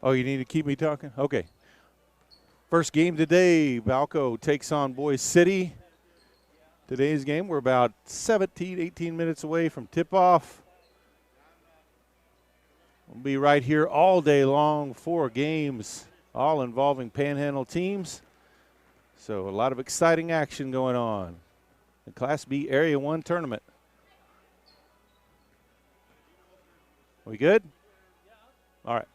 Oh, you need to keep me talking? Okay. First game today, Balko takes on Boise City. Today's game, we're about 17, 18 minutes away from tip-off. We'll be right here all day long, 4 games, all involving Panhandle teams. So a lot of exciting action going on. The Class B Area 1 tournament. We good? All right.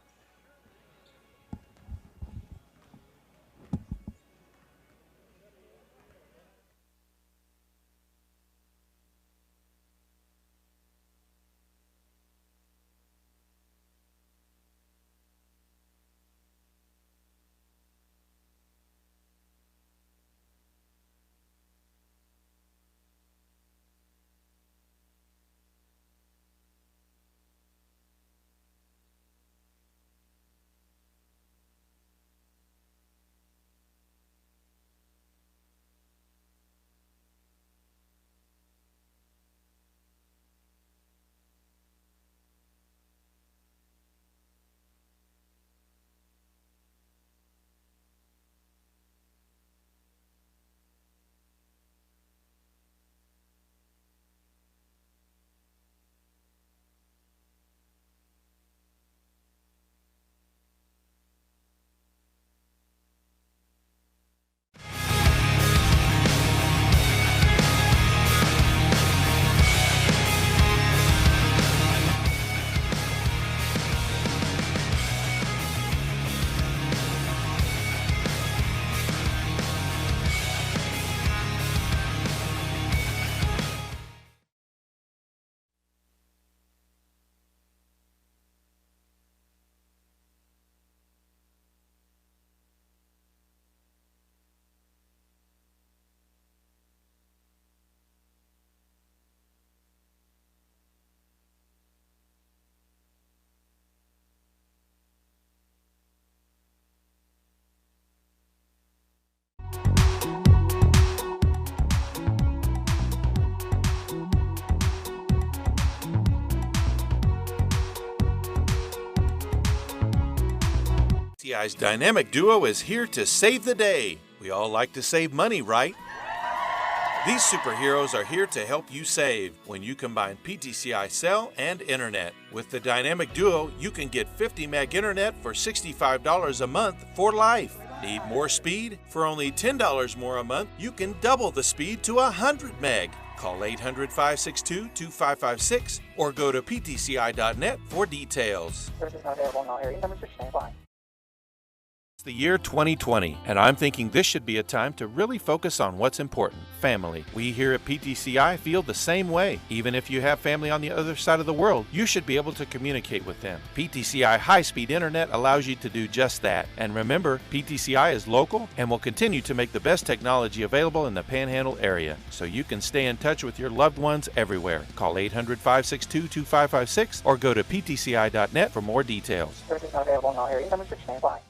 PTCI's Dynamic Duo is here to save the day. We all like to save money, right? These superheroes are here to help you save when you combine PTCI cell and internet. With the Dynamic Duo, you can get 50 meg internet for $65 a month for life. Need more speed? For only $10 more a month, you can double the speed to 100 meg. Call 800-562-2556 or go to ptci.net for details. Services not available in all areas. Number 695. It's the year 2020, and I'm thinking this should be a time to really focus on what's important, family. We here at PTCI feel the same way. Even if you have family on the other side of the world, you should be able to communicate with them. PTCI high-speed internet allows you to do just that. And remember, PTCI is local and will continue to make the best technology available in the Panhandle area, so you can stay in touch with your loved ones everywhere. Call 800-562-2556 or go to ptci.net for more details. Services not available in all areas. Number 695.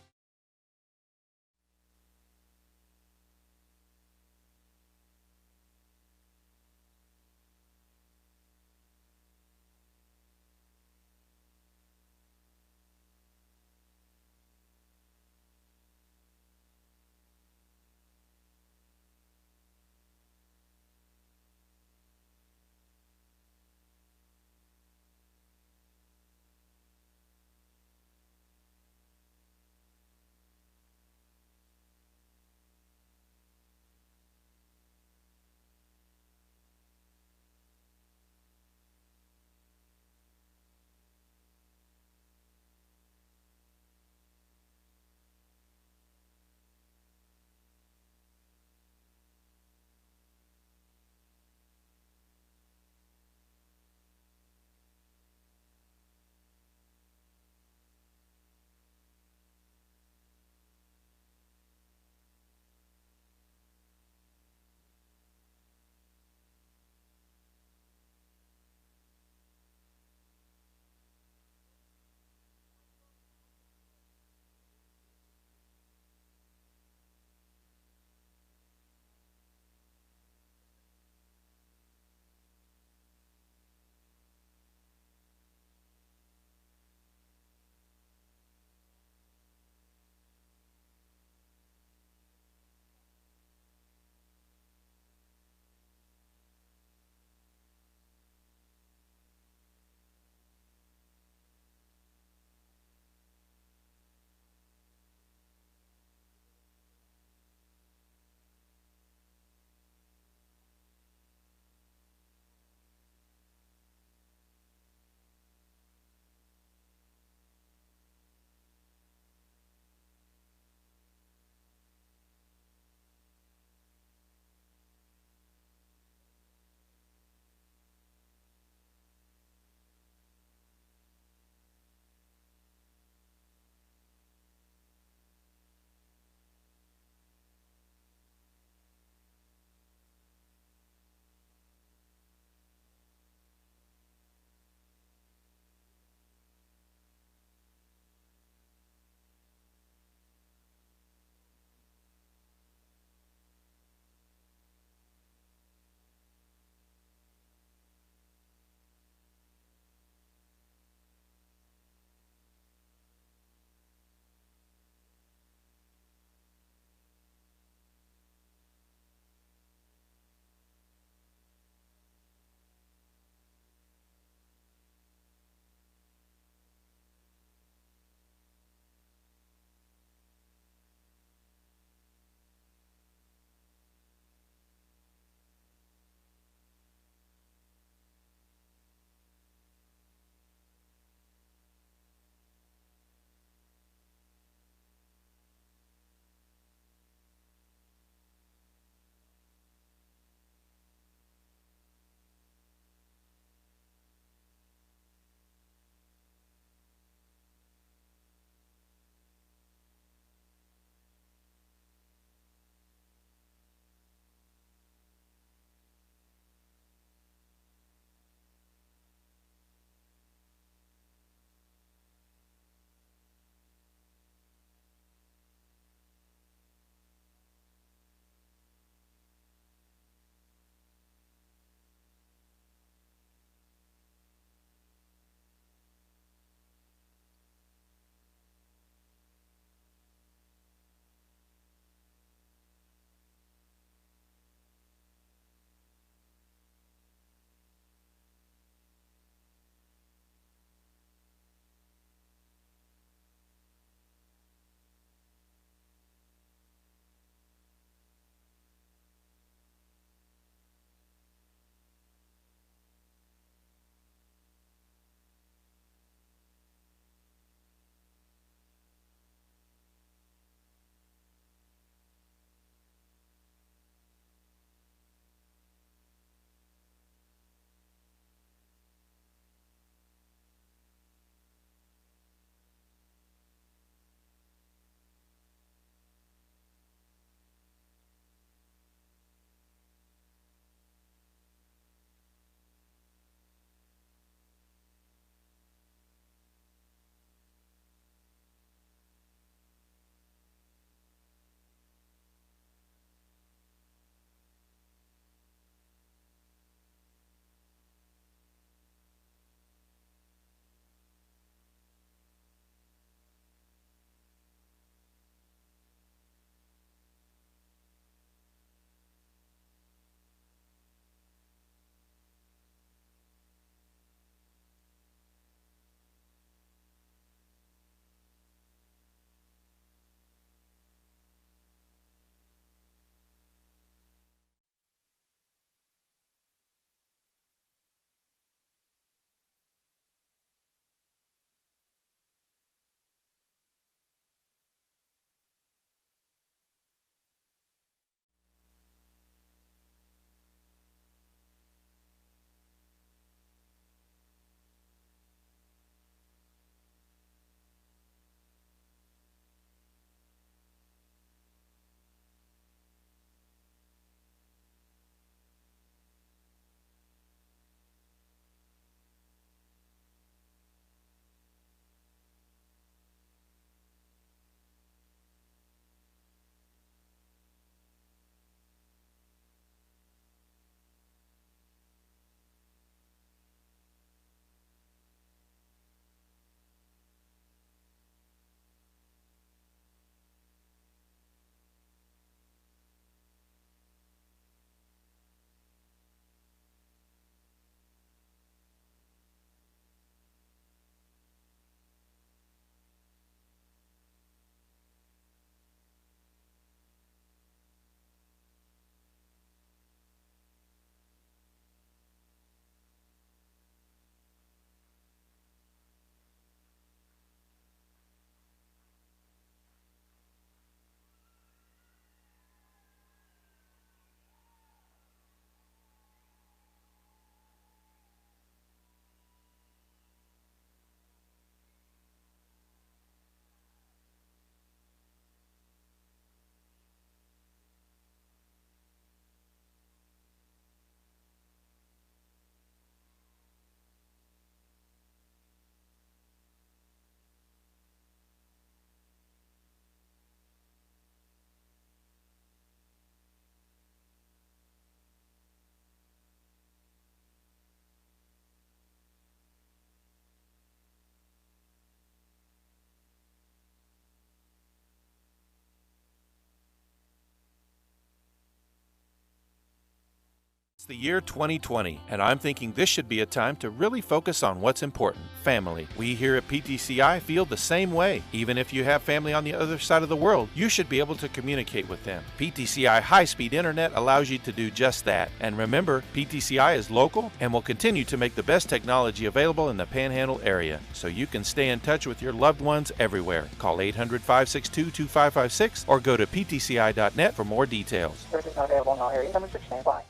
the year 2020, and I'm thinking this should be a time to really focus on what's important, family. We here at PTCI feel the same way. Even if you have family on the other side of the world, you should be able to communicate with them. PTCI high-speed internet allows you to do just that. And remember, PTCI is local and will continue to make the best technology available in the Panhandle area, so you can stay in touch with your loved ones everywhere. Call 800-562-2556 or go to ptci.net for more details. Service not available in all areas. Number 6 stand by.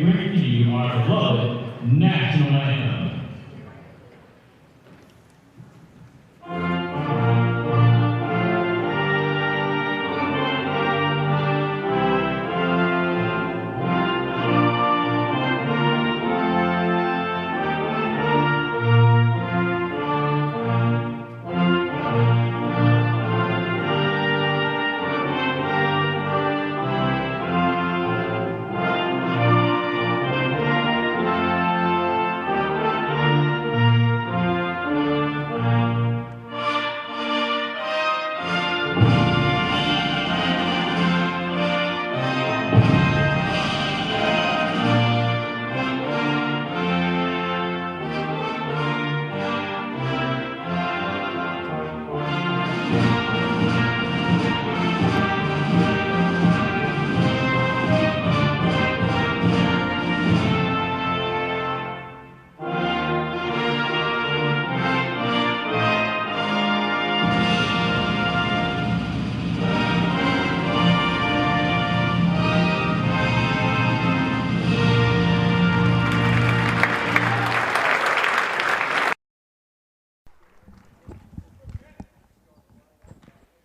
Bringing to you our beloved national anthem.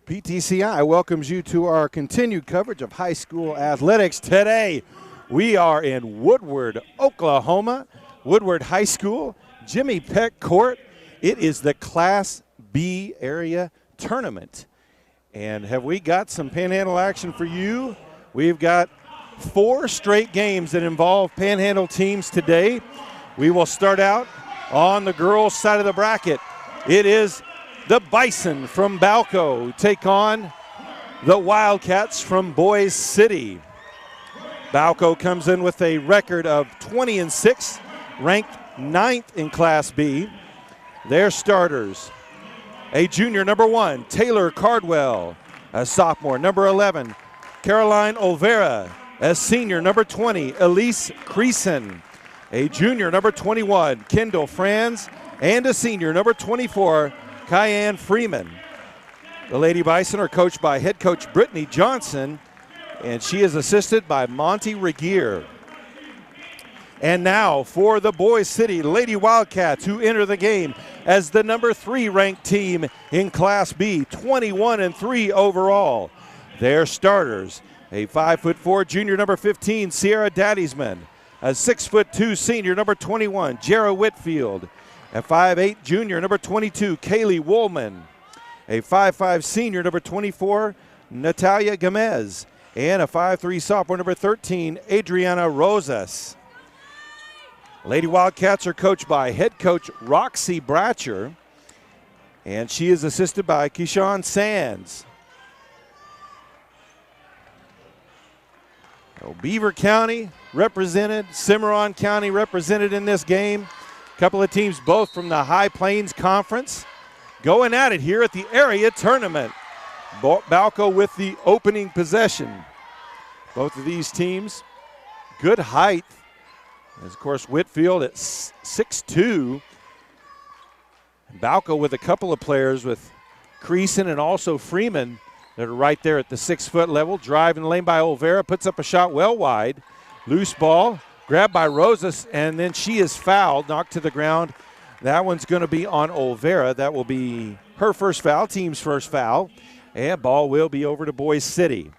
PTCI welcomes you to our continued coverage of high school athletics. Today, we are in Woodward, Oklahoma, Woodward High School, Jimmy Peck Court. It is the Class B area tournament. And have we got some Panhandle action for you? We've got 4 straight games that involve Panhandle teams today. We will start out on the girls' side of the bracket. It is the Bison from Balko take on the Wildcats from Boise City. Balko comes in with a record of 20-6, ranked 9th in Class B. Their starters, a junior, number 1, Taylor Cardwell. A sophomore, number 11, Caroline Olvera. A senior, number 20, Elise Creason. A junior, number 21, Kendall Franz. And a senior, number 24, Kyan Freeman. The Lady Bison are coached by head coach Brittany Johnson, and she is assisted by Monty Regier. And now for the Boise City Lady Wildcats, who enter the game as the number 3 ranked team in Class B, 21-3 overall. Their starters, a 5'4" junior, number 15, Sierra Daddiesman. A 6'2" senior, number 21, Jarrah Whitfield. A 5'8" junior, number 22, Kaylee Woolman. A 5'5" senior, number 24, Natalia Gomez. And a 5'3" sophomore, number 13, Adriana Rosas. Lady Wildcats are coached by head coach Roxy Bratcher, and she is assisted by Keyshawn Sands. Beaver County represented, Cimarron County represented in this game. Couple of teams both from the High Plains Conference going at it here at the area tournament. Balko with the opening possession. Both of these teams, good height. As of course, Whitfield at 6'2". Balko with a couple of players with Creason and also Freeman that are right there at the 6-foot level. Drive in the lane by Olvera, puts up a shot well wide. Loose ball. Grabbed by Rosas, and then she is fouled, knocked to the ground. That one's going to be on Olvera. That will be her first foul, team's first foul. And ball will be over to Boise City.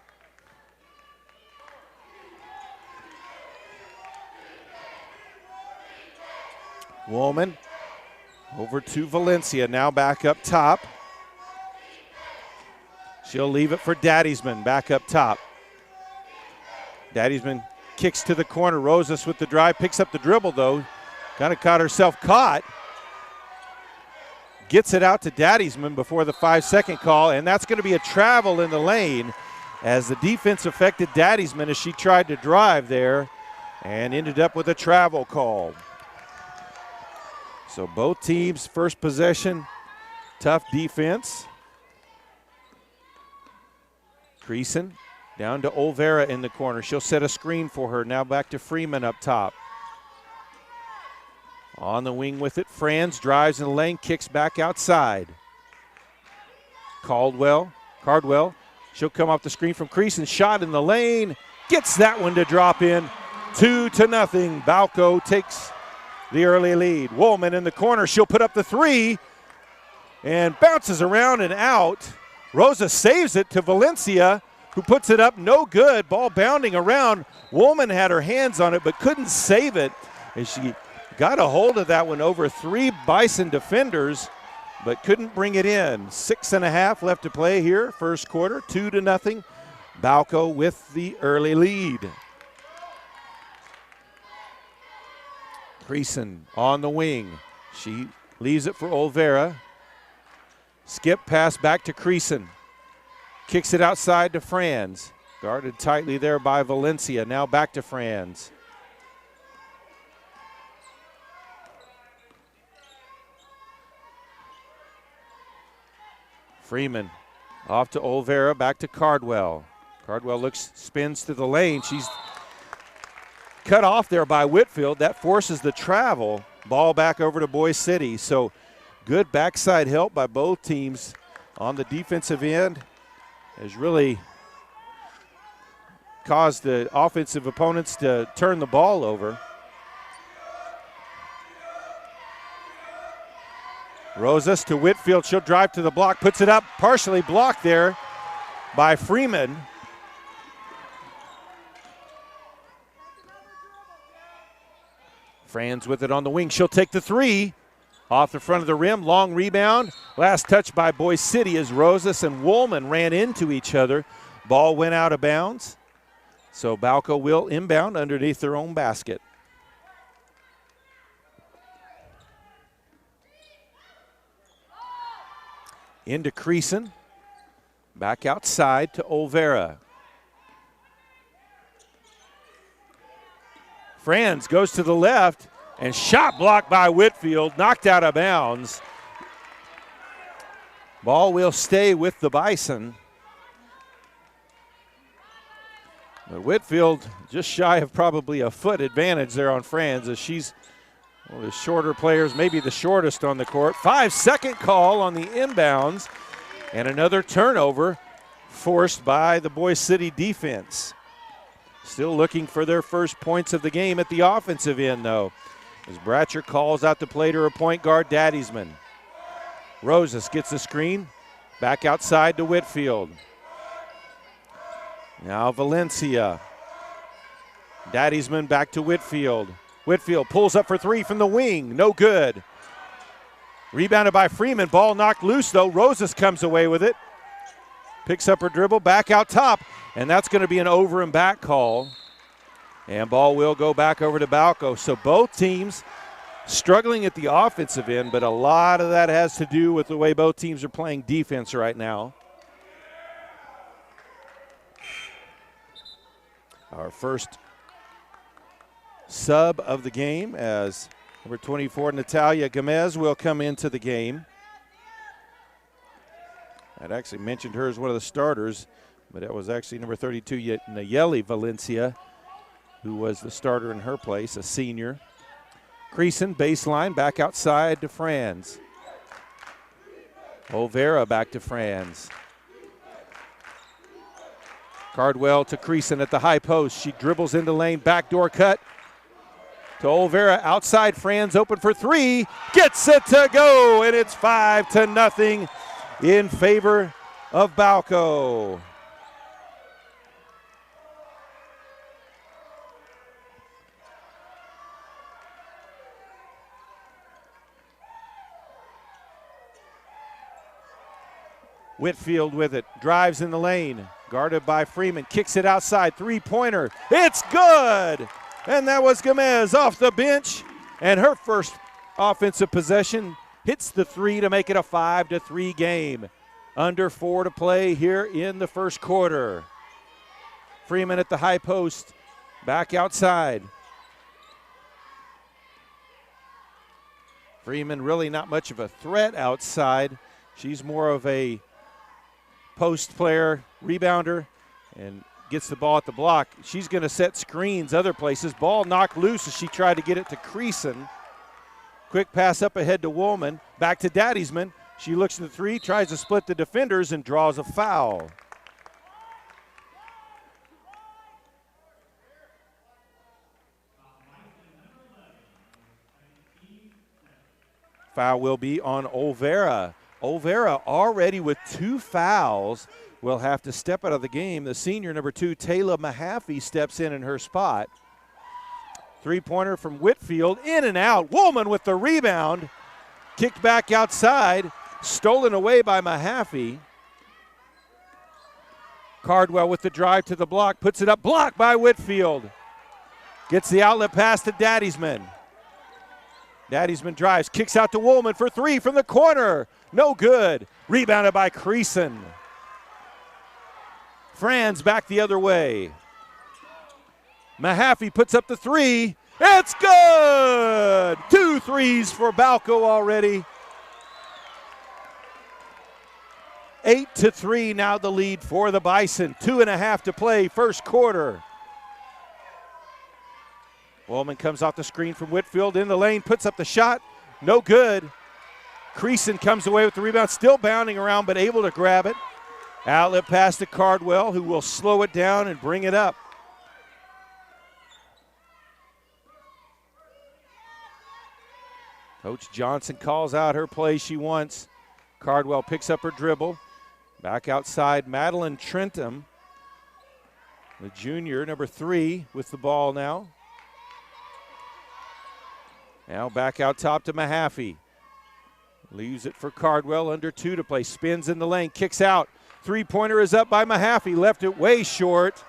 Woolman over to Valencia, now back up top. She'll leave it for Daddiesman, back up top. Daddiesman kicks to the corner. Rosas with the drive, picks up the dribble though. Kind of caught herself caught. Gets it out to Daddiesman before the 5-second call, and that's going to be a travel in the lane as the defense affected Daddiesman as she tried to drive there and ended up with a travel call. So both teams, first possession, tough defense. Creason down to Olvera in the corner. She'll set a screen for her. Now back to Freeman up top. On the wing with it, Franz drives in the lane, kicks back outside. Cardwell, she'll come off the screen from Creason. Shot in the lane, gets that one to drop in. 2-0. Balko takes the early lead. Woolman in the corner. She'll put up the three and bounces around and out. Rosa saves it to Valencia, who puts it up, no good. Ball bounding around. Woolman had her hands on it but couldn't save it. And she got a hold of that one over three Bison defenders but couldn't bring it in. 6.5 left to play here, first quarter, 2-0. Balko with the early lead. Creason on the wing. She leaves it for Olvera. Skip pass back to Creason. Kicks it outside to Franz. Guarded tightly there by Valencia. Now back to Franz. Freeman off to Olvera, back to Cardwell. Cardwell spins to the lane. She's cut off there by Whitfield. That forces the travel. Ball back over to Boise City. So good backside help by both teams on the defensive end has really caused the offensive opponents to turn the ball over. Rosas to Whitfield. She'll drive to the block, puts it up, partially blocked there by Freeman. Franz with it on the wing. She'll take the three off the front of the rim. Long rebound. Last touch by Boise City as Rosas and Woolman ran into each other. Ball went out of bounds. So Balko will inbound underneath their own basket. Into Creason. Back outside to Olvera. Franz goes to the left and shot blocked by Whitfield, knocked out of bounds. Ball will stay with the Bison. But Whitfield just shy of probably a foot advantage there on Franz as she's one of the shorter players, maybe the shortest on the court. 5-second call on the inbounds and another turnover forced by the Boise City defense. Still looking for their first points of the game at the offensive end, though, as Bratcher calls out the play to her point guard, Daddiesman. Rosas gets the screen, back outside to Whitfield. Now Valencia. Daddiesman back to Whitfield. Whitfield pulls up for three from the wing, no good. Rebounded by Freeman, ball knocked loose though. Rosas comes away with it. Picks up her dribble, back out top, and that's going to be an over and back call. And ball will go back over to Balko. So both teams struggling at the offensive end, but a lot of that has to do with the way both teams are playing defense right now. Our first sub of the game as number 24, Natalia Gomez, will come into the game. I'd actually mentioned her as one of the starters, but that was actually number 32, Nayeli Valencia, who was the starter in her place, a senior. Creason, baseline, back outside to Franz. Olvera back to Franz. Cardwell to Creason at the high post. She dribbles into lane, backdoor cut to Olvera. Outside, Franz open for three. Gets it to go, and it's 5-0 in favor of Balko. Whitfield with it, drives in the lane, guarded by Freeman, kicks it outside, three-pointer, it's good! And that was Gomez off the bench, and her first offensive possession hits the three to make it a 5-3 game. Under 4 to play here in the first quarter. Freeman at the high post, back outside. Freeman really not much of a threat outside. She's more of a post player, rebounder, and gets the ball at the block. She's going to set screens other places. Ball knocked loose as she tried to get it to Creason. Quick pass up ahead to Woolman. Back to Daddiesman. She looks at the three, tries to split the defenders, and draws a foul. Foul will be on Olvera. Olvera already with 2 fouls will have to step out of the game. The senior, number 2, Taylor Mahaffey, steps in her spot. 3-pointer from Whitfield, in and out. Woolman with the rebound. Kicked back outside, stolen away by Mahaffey. Cardwell with the drive to the block, puts it up, blocked by Whitfield. Gets the outlet pass to Daddysman. Daddysman drives, kicks out to Woolman for 3 from the corner. No good. Rebounded by Creason. Franz back the other way. Mahaffey puts up the 3. It's good! 2 threes for Balko already. 8-3 now the lead for the Bison. 2.5 to play, first quarter. Woolman comes off the screen from Whitfield in the lane, puts up the shot. No good. Creason comes away with the rebound, still bounding around but able to grab it. Outlet pass to Cardwell, who will slow it down and bring it up. Coach Johnson calls out her play she wants. Cardwell picks up her dribble. Back outside, Madeline Trentham, the junior, number 3, with the ball now. Now back out top to Mahaffey. Leaves it for Cardwell, under 2 to play. Spins in the lane, kicks out. 3-pointer is up by Mahaffey, left it way short.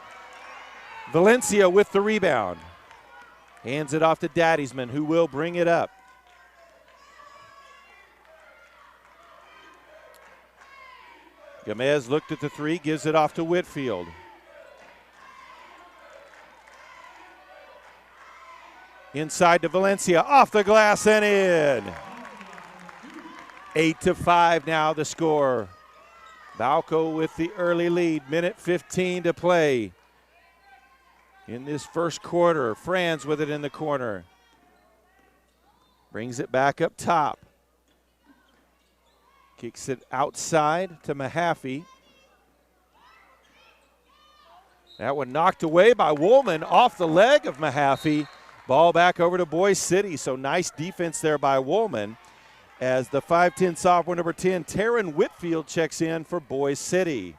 Valencia with the rebound. Hands it off to Daddysman, who will bring it up. Gomez looked at the 3, gives it off to Whitfield. Inside to Valencia, off the glass and in. 8-5 now the score. Balko with the early lead, minute 15 to play. In this first quarter, Franz with it in the corner. Brings it back up top. Kicks it outside to Mahaffey. That one knocked away by Woolman off the leg of Mahaffey. Ball back over to Boise City, so nice defense there by Woolman as the 5'10 sophomore, number 10, Taryn Whitfield, checks in for Boise City.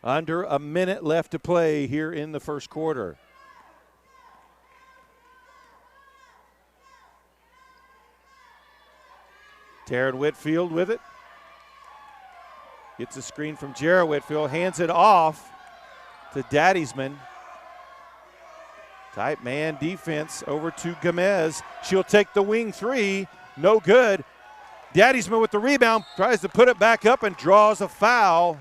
Under a minute left to play here in the first quarter. Taryn Whitfield with it. Gets a screen from Jarrah Whitfield, hands it off to Daddysman. Tight man defense over to Gomez. She'll take the wing 3, no good. Daddysman with the rebound, tries to put it back up and draws a foul.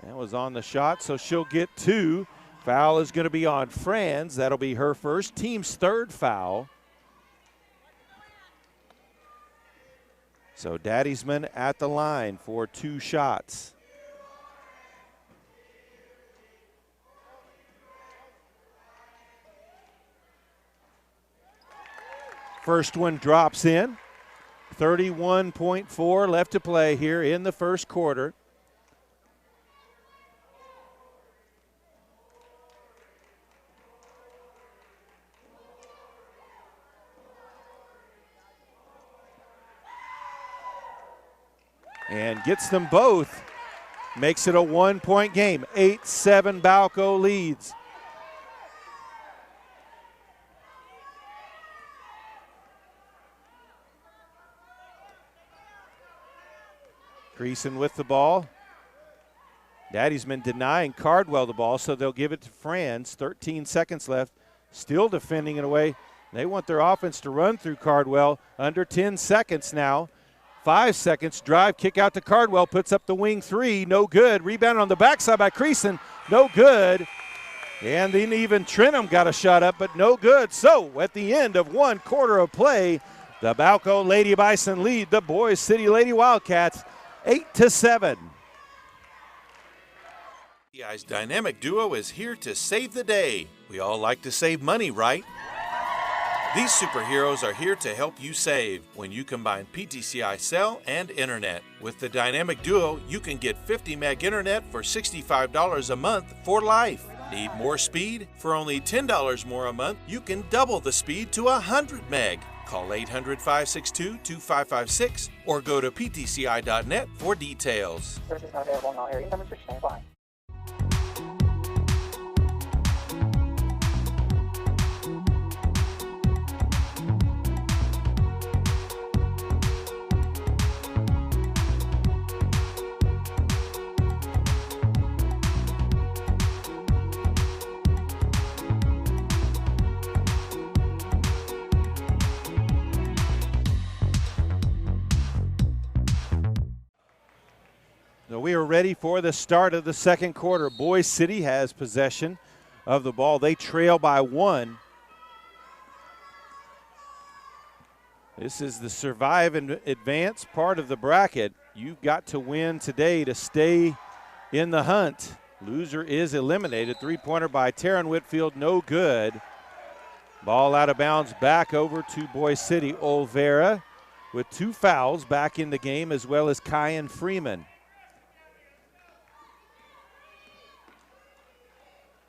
That was on the shot, so she'll get 2. Foul is going to be on Franz. That'll be her first, team's 3rd foul. So Daddysman at the line for 2 shots. First one drops in. 31.4 left to play here in the first quarter. And gets them both. Makes it a 1-point game. 8-7 Balko leads. Creason with the ball. Daddysman denying Cardwell the ball, so they'll give it to Franz. 13 seconds left. Still defending it away. They want their offense to run through Cardwell. Under 10 seconds now. 5 seconds, drive, kick out to Cardwell, puts up the wing 3, no good. Rebound on the backside by Creason, no good. And then even Trentham got a shot up, but no good. So at the end of 1 quarter of play, the Balko Lady Bison lead the Boise City Lady Wildcats 8-7. PTCI's dynamic duo is here to save the day. We all like to save money, right? These superheroes are here to help you save when you combine PTCI cell and internet. With the Dynamic Duo, you can get 50 meg internet for $65 a month for life. Need more speed? For only $10 more a month, you can double the speed to 100 meg. Call 800-562-2556 or go to ptci.net for details. Service is not available in all areas. Some restrictions may apply. So we are ready for the start of the second quarter. Boise City has possession of the ball. They trail by 1. This is the survive and advance part of the bracket. You've got to win today to stay in the hunt. Loser is eliminated. Three-pointer by Taryn Whitfield, no good. Ball out of bounds back over to Boise City. Olvera with 2 fouls back in the game, as well as Kyan Freeman.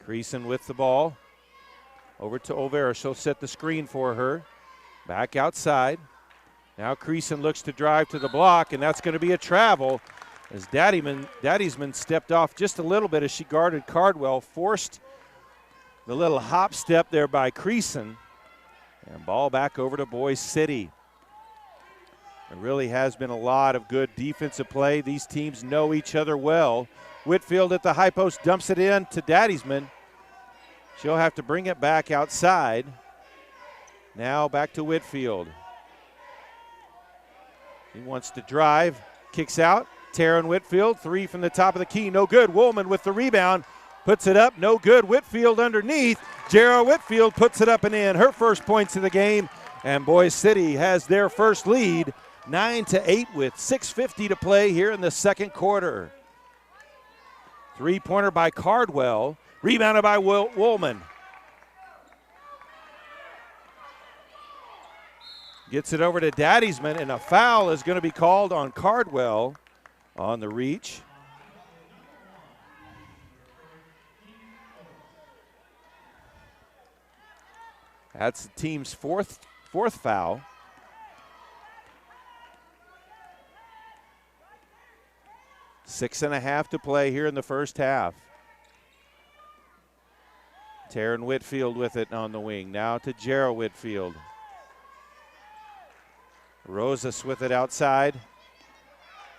Creason with the ball. Over to Olvera. She'll set the screen for her. Back outside. Now Creason looks to drive to the block, and that's going to be a travel as Daddiesman stepped off just a little bit as she guarded Cardwell. Forced the little hop step there by Creason. And ball back over to Boise City. There really has been a lot of good defensive play. These teams know each other well. Whitfield at the high post dumps it in to Daddiesman. She'll have to bring it back outside. Now back to Whitfield. He wants to drive, kicks out. Taryn Whitfield, 3 from the top of the key, no good. Woolman with the rebound, puts it up, no good. Whitfield underneath. Jarrah Whitfield puts it up and in. Her first points of the game, and Boise City has their first lead, 9-8 with 6:50 to play here in the second quarter. Three-pointer by Cardwell, rebounded by Woolman. Gets it over to Daddiesman, and a foul is going to be called on Cardwell on the reach. That's the team's fourth foul. Six and a half to play here in the first half. Taryn Whitfield with it on the wing. Now to Jarrah Whitfield. Rosas with it outside.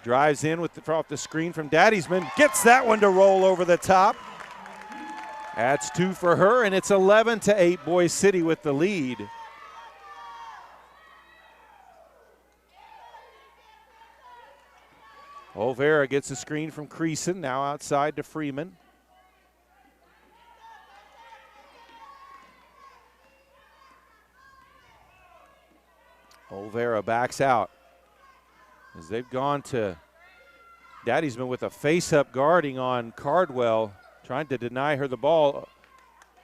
Drives in with off the screen from Daddiesman. Gets that one to roll over the top. That's 2 for her, and it's 11-8 Boise City with the lead. Olvera gets a screen from Creason, now outside to Freeman. Olvera backs out as they've gone to Daddiesman with a face-up guarding on Cardwell, trying to deny her the ball.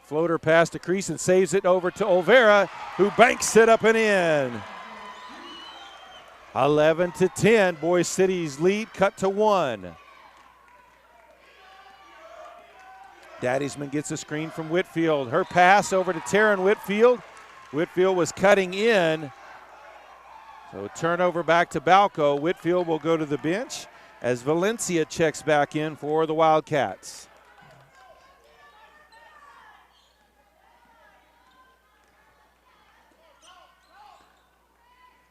Floater pass to Creason, saves it over to Olvera, who banks it up and in. 11-10, Boise City's lead cut to 1. Daddiesman gets a screen from Whitfield. Her pass over to Taryn Whitfield. Whitfield was cutting in. So turnover back to Balko. Whitfield will go to the bench as Valencia checks back in for the Wildcats.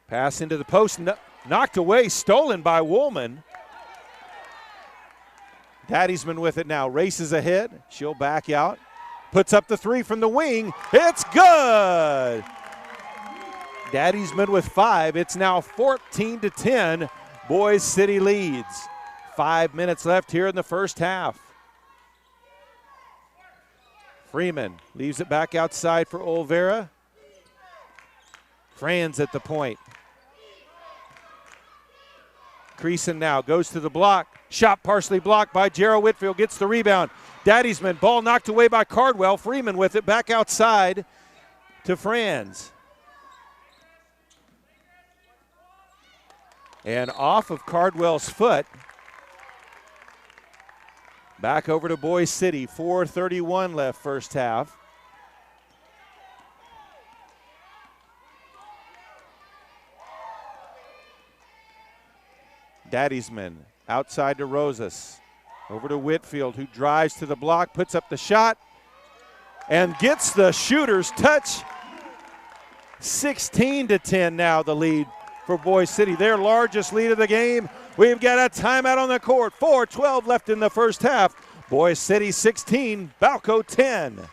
Pass into the post, knocked away, stolen by Woolman. Daddiesman with it now, races ahead. She'll back out, puts up the 3 from the wing. It's good! Daddiesman with 5. It's now 14-10. Boise City leads. 5 minutes left here in the first half. Freeman leaves it back outside for Olvera. Franz at the point. Creason now goes to the block. Shot partially blocked by Jarrah Whitfield. Gets the rebound. Daddiesman, ball knocked away by Cardwell. Freeman with it back outside to Franz. And off of Cardwell's foot. Back over to Boise City, 4:31 left first half. Daddiesman outside to Rosas. Over to Whitfield, who drives to the block, puts up the shot, and gets the shooter's touch. 16-10 now the lead for Boise City, their largest lead of the game. We've got a timeout on the court. 4:12 left in the first half. Boise City 16, Balko 10.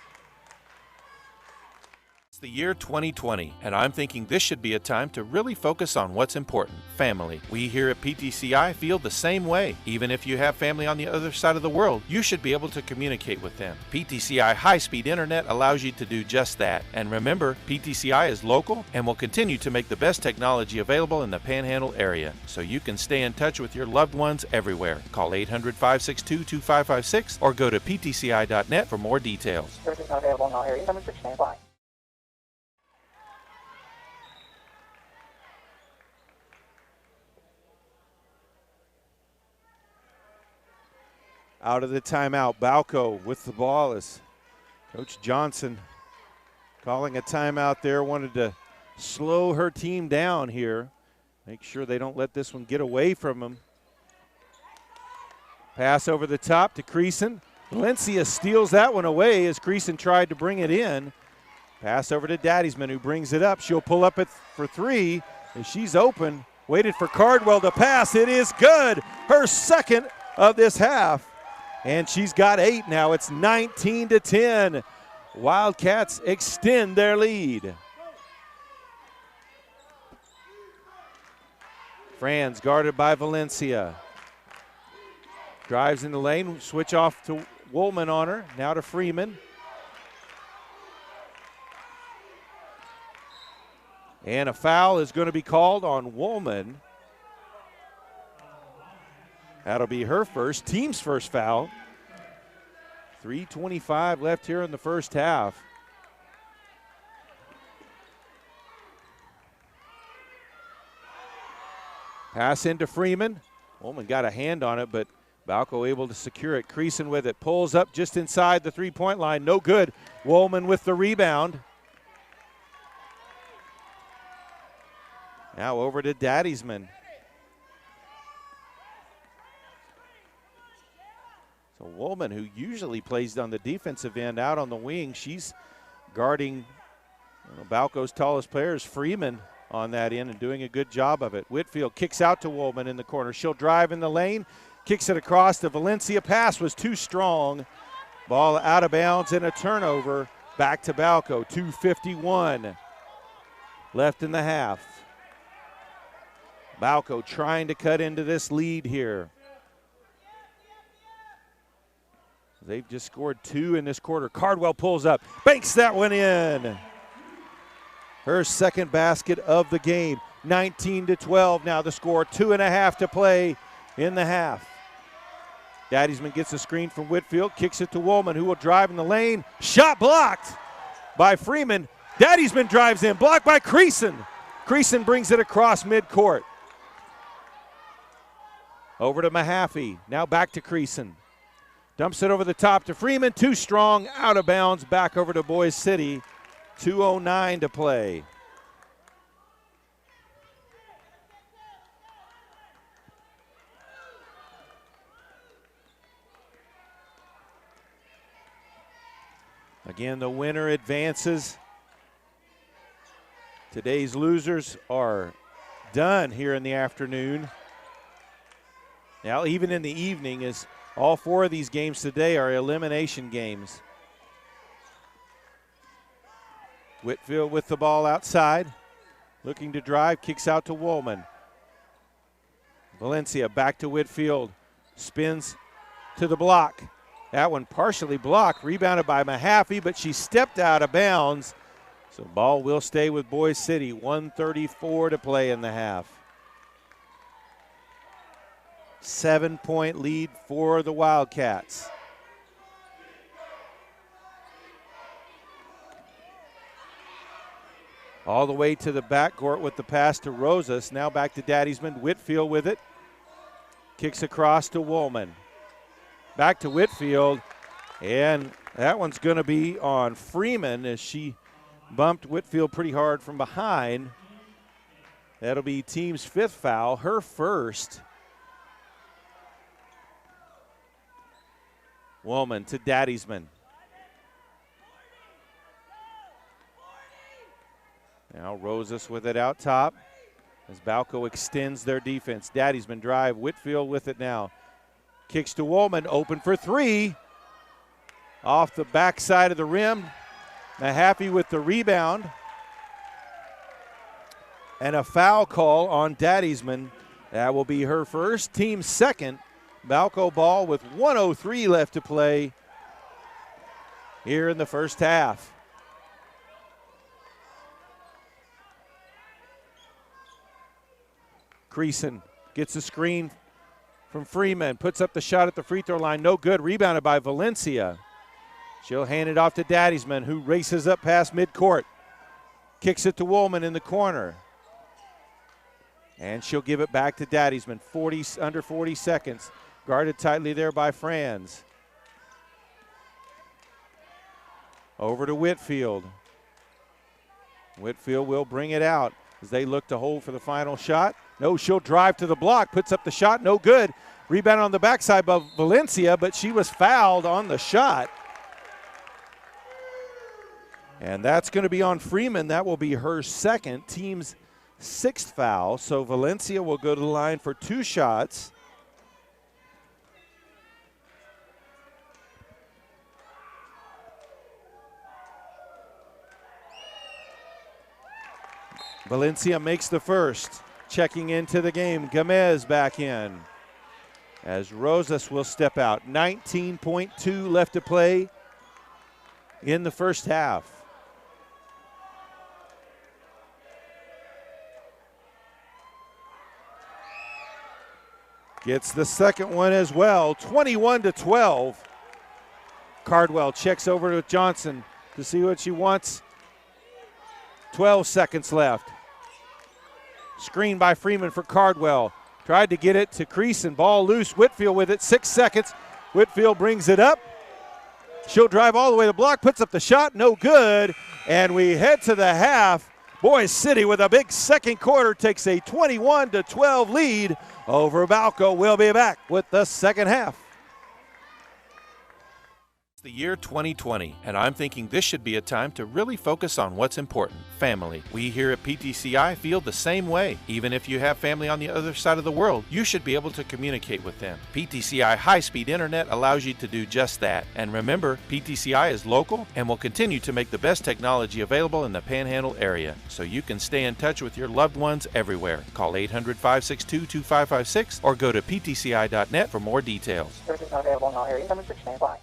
It's the year 2020, and I'm thinking this should be a time to really focus on what's important, family. We here at PTCI feel the same way. Even if you have family on the other side of the world, you should be able to communicate with them. PTCI high-speed internet allows you to do just that. And remember, PTCI is local and will continue to make the best technology available in the Panhandle area, so you can stay in touch with your loved ones everywhere. Call 800-562-2556 or go to ptci.net for more details. Services not available in all areas. Numbers stand by. Out of the timeout, Balko with the ball as Coach Johnson calling a timeout there. Wanted to slow her team down here. Make sure they don't let this one get away from them. Pass over the top to Creason. Valencia steals that one away as Creason tried to bring it in. Pass over to Daddiesman, who brings it up. She'll pull up it for three, and she's open. Waited for Cardwell to pass. It is good. Her second of this half. And she's got 8 now. It's 19-10. Wildcats extend their lead. Franz guarded by Valencia. Drives in the lane, switch off to Woolman on her. Now to Freeman. And a foul is going to be called on Woolman. That'll be her first, team's first foul. 3:25 left here in the first half. Pass into Freeman. Woolman got a hand on it, but Balko able to secure it. Creason with it, pulls up just inside the three-point line. No good. Woolman with the rebound. Now over to Daddiesman. So Woolman, who usually plays on the defensive end, out on the wing, she's guarding Balko's tallest players, Freeman, on that end and doing a good job of it. Whitfield kicks out to Woolman in the corner. She'll drive in the lane, kicks it across to Valencia. Pass was too strong. Ball out of bounds and a turnover. Back to Balko. 2:51 left in the half. Balko trying to cut into this lead here. They've just scored 2 in this quarter. Cardwell pulls up, banks that one in. Her second basket of the game. 19-12 now the score. 2.5 to play in the half. Daddiesman gets a screen from Whitfield, kicks it to Woolman, who will drive in the lane. Shot blocked by Freeman. Daddiesman drives in, blocked by Creason. Creason brings it across midcourt. Over to Mahaffey, now back to Creason. Dumps it over the top to Freeman, too strong, out of bounds, back over to Boise City. 2:09 to play. Again, the winner advances. Today's losers are done here in the afternoon. Now, even in the evening, as all 4 of these games today are elimination games. Whitfield with the ball outside, looking to drive, kicks out to Woolman. Valencia back to Whitfield, spins to the block. That one partially blocked, rebounded by Mahaffey, but she stepped out of bounds. So ball will stay with Boise City. 1:34 to play in the half. 7-point lead for the Wildcats. All the way to the backcourt with the pass to Rosas. Now back to Daddiesman. Whitfield with it. Kicks across to Woolman. Back to Whitfield, and that one's going to be on Freeman as she bumped Whitfield pretty hard from behind. That'll be team's 5th foul, her first. Woolman to Daddiesman. Now Rosas with it out top as Balko extends their defense. Daddiesman drive, Whitfield with it now. Kicks to Woolman, open for 3. Off the backside of the rim. Mahaffey with the rebound. And a foul call on Daddiesman. That will be her first, team's 2nd. Balko ball with 1:03 left to play here in the first half. Creason gets a screen from Freeman, puts up the shot at the free throw line, no good, rebounded by Valencia. She'll hand it off to Daddiesman, who races up past midcourt. Kicks it to Woolman in the corner. And she'll give it back to Daddiesman, under 40 seconds. Guarded tightly there by Franz. Over to Whitfield. Whitfield will bring it out as they look to hold for the final shot. No, she'll drive to the block, puts up the shot, no good. Rebound on the backside by Valencia, but she was fouled on the shot. And that's going to be on Freeman. That will be her 2nd, team's 6th foul. So Valencia will go to the line for 2 shots. Valencia makes the first. Checking into the game, Gomez back in. As Rosas will step out. 19.2 left to play in the first half. Gets the second one as well, 21-12. Cardwell checks over to Johnson to see what she wants. 12 seconds left. Screen by Freeman for Cardwell. Tried to get it to Creason, ball loose, Whitfield with it, 6 seconds. Whitfield brings it up. She'll drive all the way to the block, puts up the shot, no good. And we head to the half. Boise City with a big second quarter takes a 21-12 lead over Balko. We'll be back with the second half. The year 2020, and I'm thinking this should be a time to really focus on what's important, family. We here at PTCI feel the same way. Even if you have family on the other side of the world, you should be able to communicate with them. PTCI high-speed internet allows you to do just that. And remember, PTCI is local and will continue to make the best technology available in the Panhandle area, so you can stay in touch with your loved ones everywhere. Call 800-562-2556 or go to ptci.net for more details. Services not available in all areas. Number 6 stand by.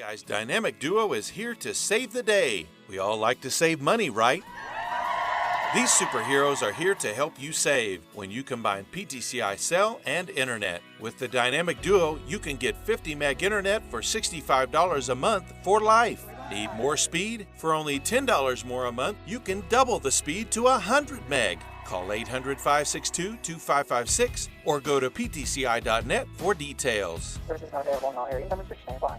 PTCI's dynamic duo is here to save the day. We all like to save money, right? These superheroes are here to help you save when you combine PTCI cell and internet. With the dynamic duo, you can get 50 meg internet for $65 a month for life. Need more speed? For only $10 more a month, you can double the speed to 100 meg. Call 800-562-2556 or go to ptci.net for details. Services not available in all areas. Number 6 stand by.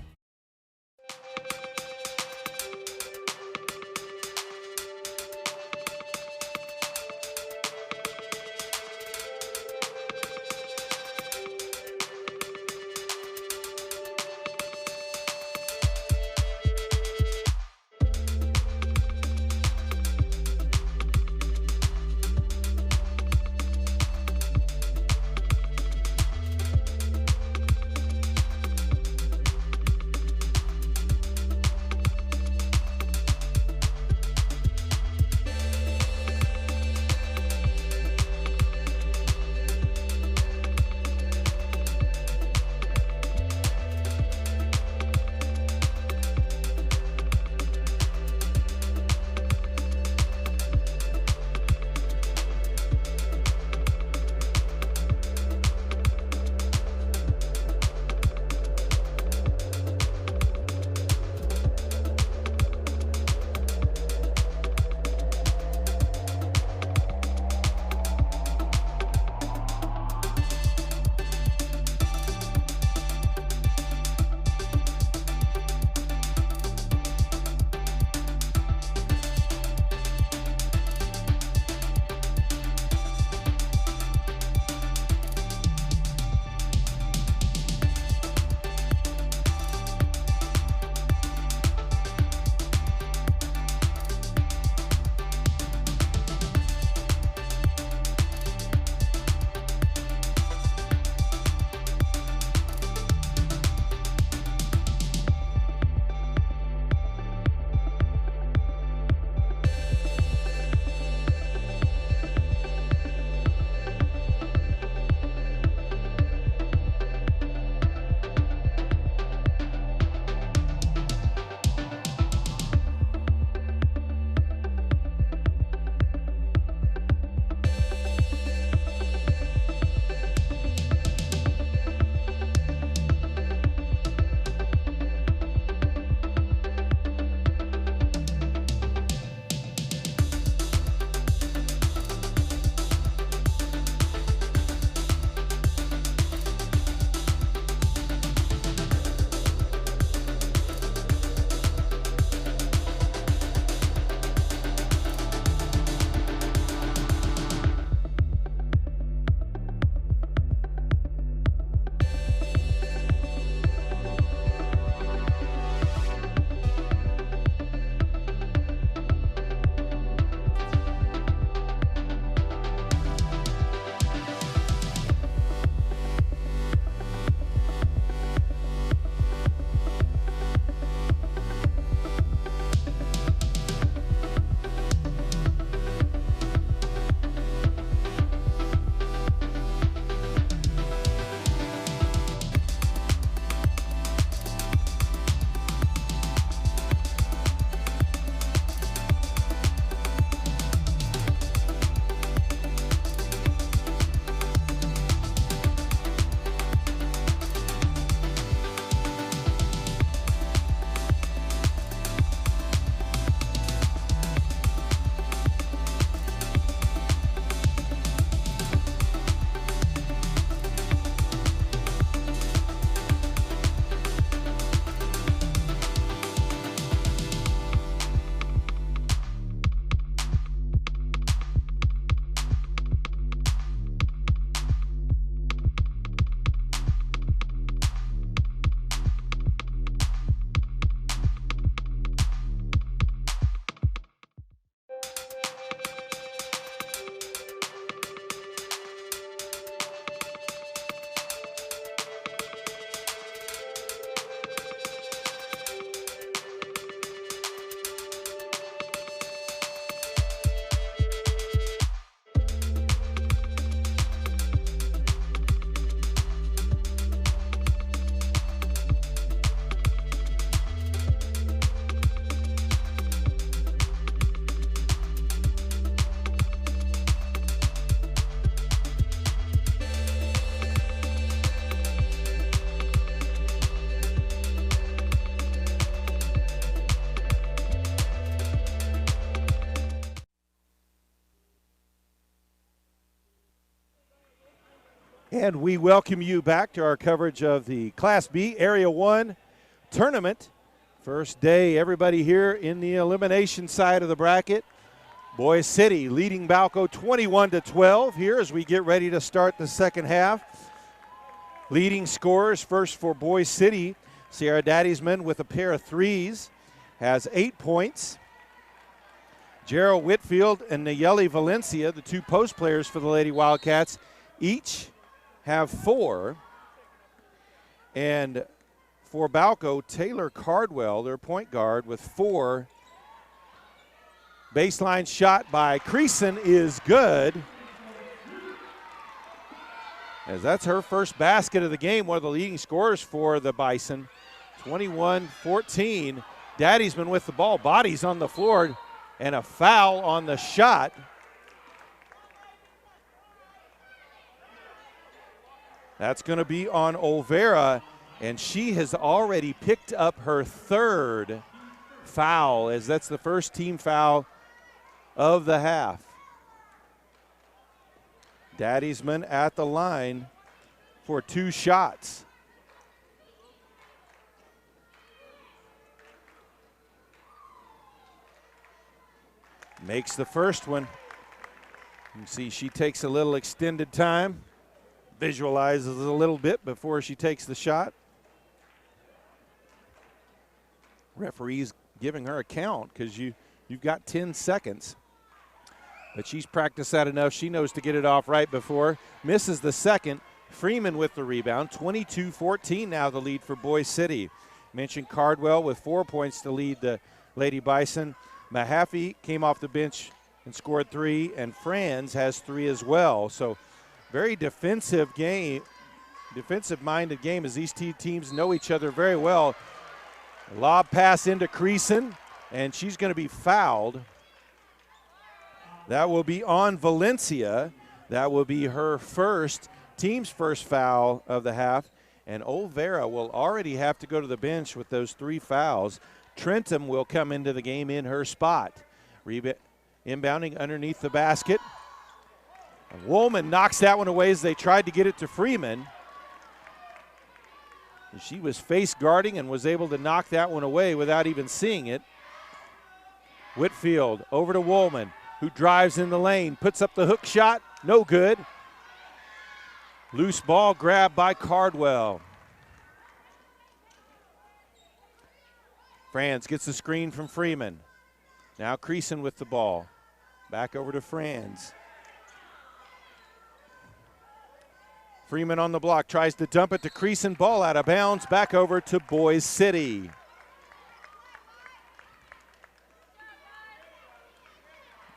And we welcome you back to our coverage of the Class B Area 1 tournament. First day, everybody here in the elimination side of the bracket. Boise City leading Balko 21-12 here as we get ready to start the second half. Leading scorers first for Boise City. Sierra Daddysman with a pair of threes has 8 points. Gerald Whitfield and Nayeli Valencia, the two post players for the Lady Wildcats, each have 4. And for Balko, Taylor Cardwell, their point guard, with 4. Baseline shot by Creason is good, as that's her first basket of the game, one of the leading scorers for the Bison. 21-14. Daddysman with the ball, bodies on the floor, and a foul on the shot. That's going to be on Olvera, and she has already picked up her 3rd foul, as that's the first team foul of the half. Daddysman at the line for 2 shots. Makes the first one. You can see she takes a little extended time, visualizes a little bit before she takes the shot. Referee's giving her a count because you've got 10 seconds. But she's practiced that enough. She knows to get it off right before. Misses the second. Freeman with the rebound. 22-14 now the lead for Boise City. Mentioned Cardwell with 4 points to lead the Lady Bison. Mahaffey came off the bench and scored 3, and Franz has 3 as well. So very defensive game, defensive-minded game, as these two teams know each other very well. A lob pass into Creason, and she's going to be fouled. That will be on Valencia. That will be her team's first foul of the half. And Olvera will already have to go to the bench with those 3 fouls. Trentham will come into the game in her spot. Inbounding underneath the basket. And Woolman knocks that one away as they tried to get it to Freeman. And she was face guarding and was able to knock that one away without even seeing it. Whitfield over to Woolman, who drives in the lane, puts up the hook shot, no good. Loose ball grabbed by Cardwell. Franz gets the screen from Freeman. Now Creason with the ball. Back over to Franz. Freeman on the block, tries to dump it to Creason, ball out of bounds, back over to Boise City.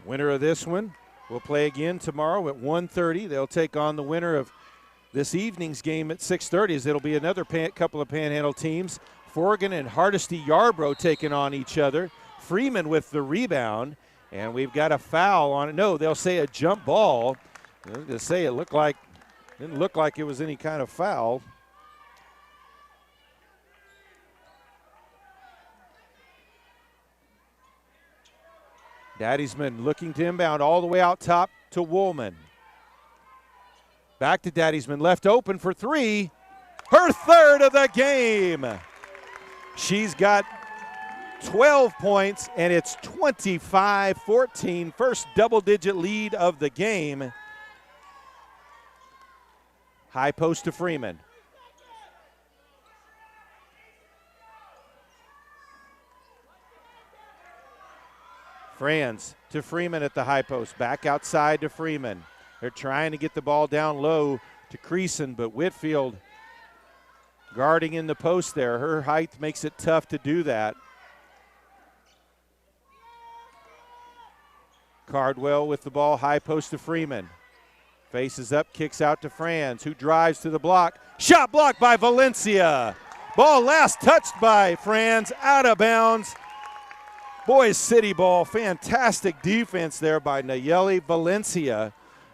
Winner of this one will play again tomorrow at 1:30. They'll take on the winner of this evening's game at 6:30, as it'll be another couple of Panhandle teams. Forgan and Hardesty Yarbrough taking on each other. Freeman with the rebound, and we've got a foul on it. No, they'll say a jump ball. They'll say it didn't look like it was any kind of foul. Daddysman looking to inbound all the way out top to Woolman. Back to Daddysman, left open for 3. Her 3rd of the game. She's got 12 points, and it's 25-14. First double-digit lead of the game. High post to Freeman. Franz to Freeman at the high post. Back outside to Freeman. They're trying to get the ball down low to Creason, but Whitfield guarding in the post there. Her height makes it tough to do that. Cardwell with the ball, high post to Freeman. Faces up, kicks out to Franz, who drives to the block. Shot blocked by Valencia. Ball last touched by Franz, out of bounds. Boise City ball. Fantastic defense there by Nayeli Valencia,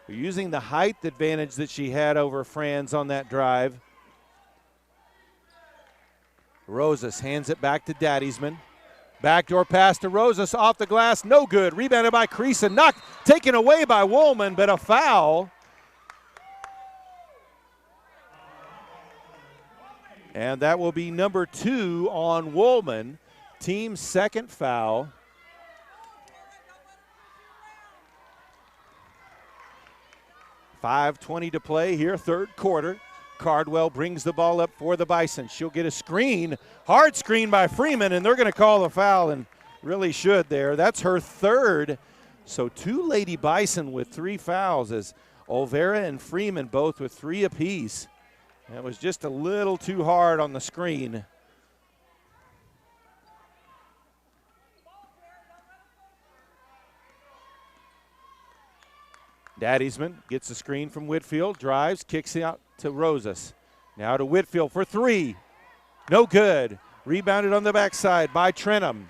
using the height advantage that she had over Franz on that drive. Rosas hands it back to Daddysman. Backdoor pass to Rosas, off the glass, no good. Rebounded by Creason, taken away by Woolman, but a foul. And that will be number 2 on Woolman. Team's second foul. .5:20 to play here, third quarter. Cardwell brings the ball up for the Bison. She'll get a screen, hard screen by Freeman, and they're going to call the foul, and really should there. That's her third. So 2 Lady Bison with 3 fouls, as Olvera and Freeman both with 3 apiece. That was just a little too hard on the screen. Daddysman gets the screen from Whitfield, drives, kicks it out to Rosas. Now to Whitfield for 3. No good. Rebounded on the backside by Trenum.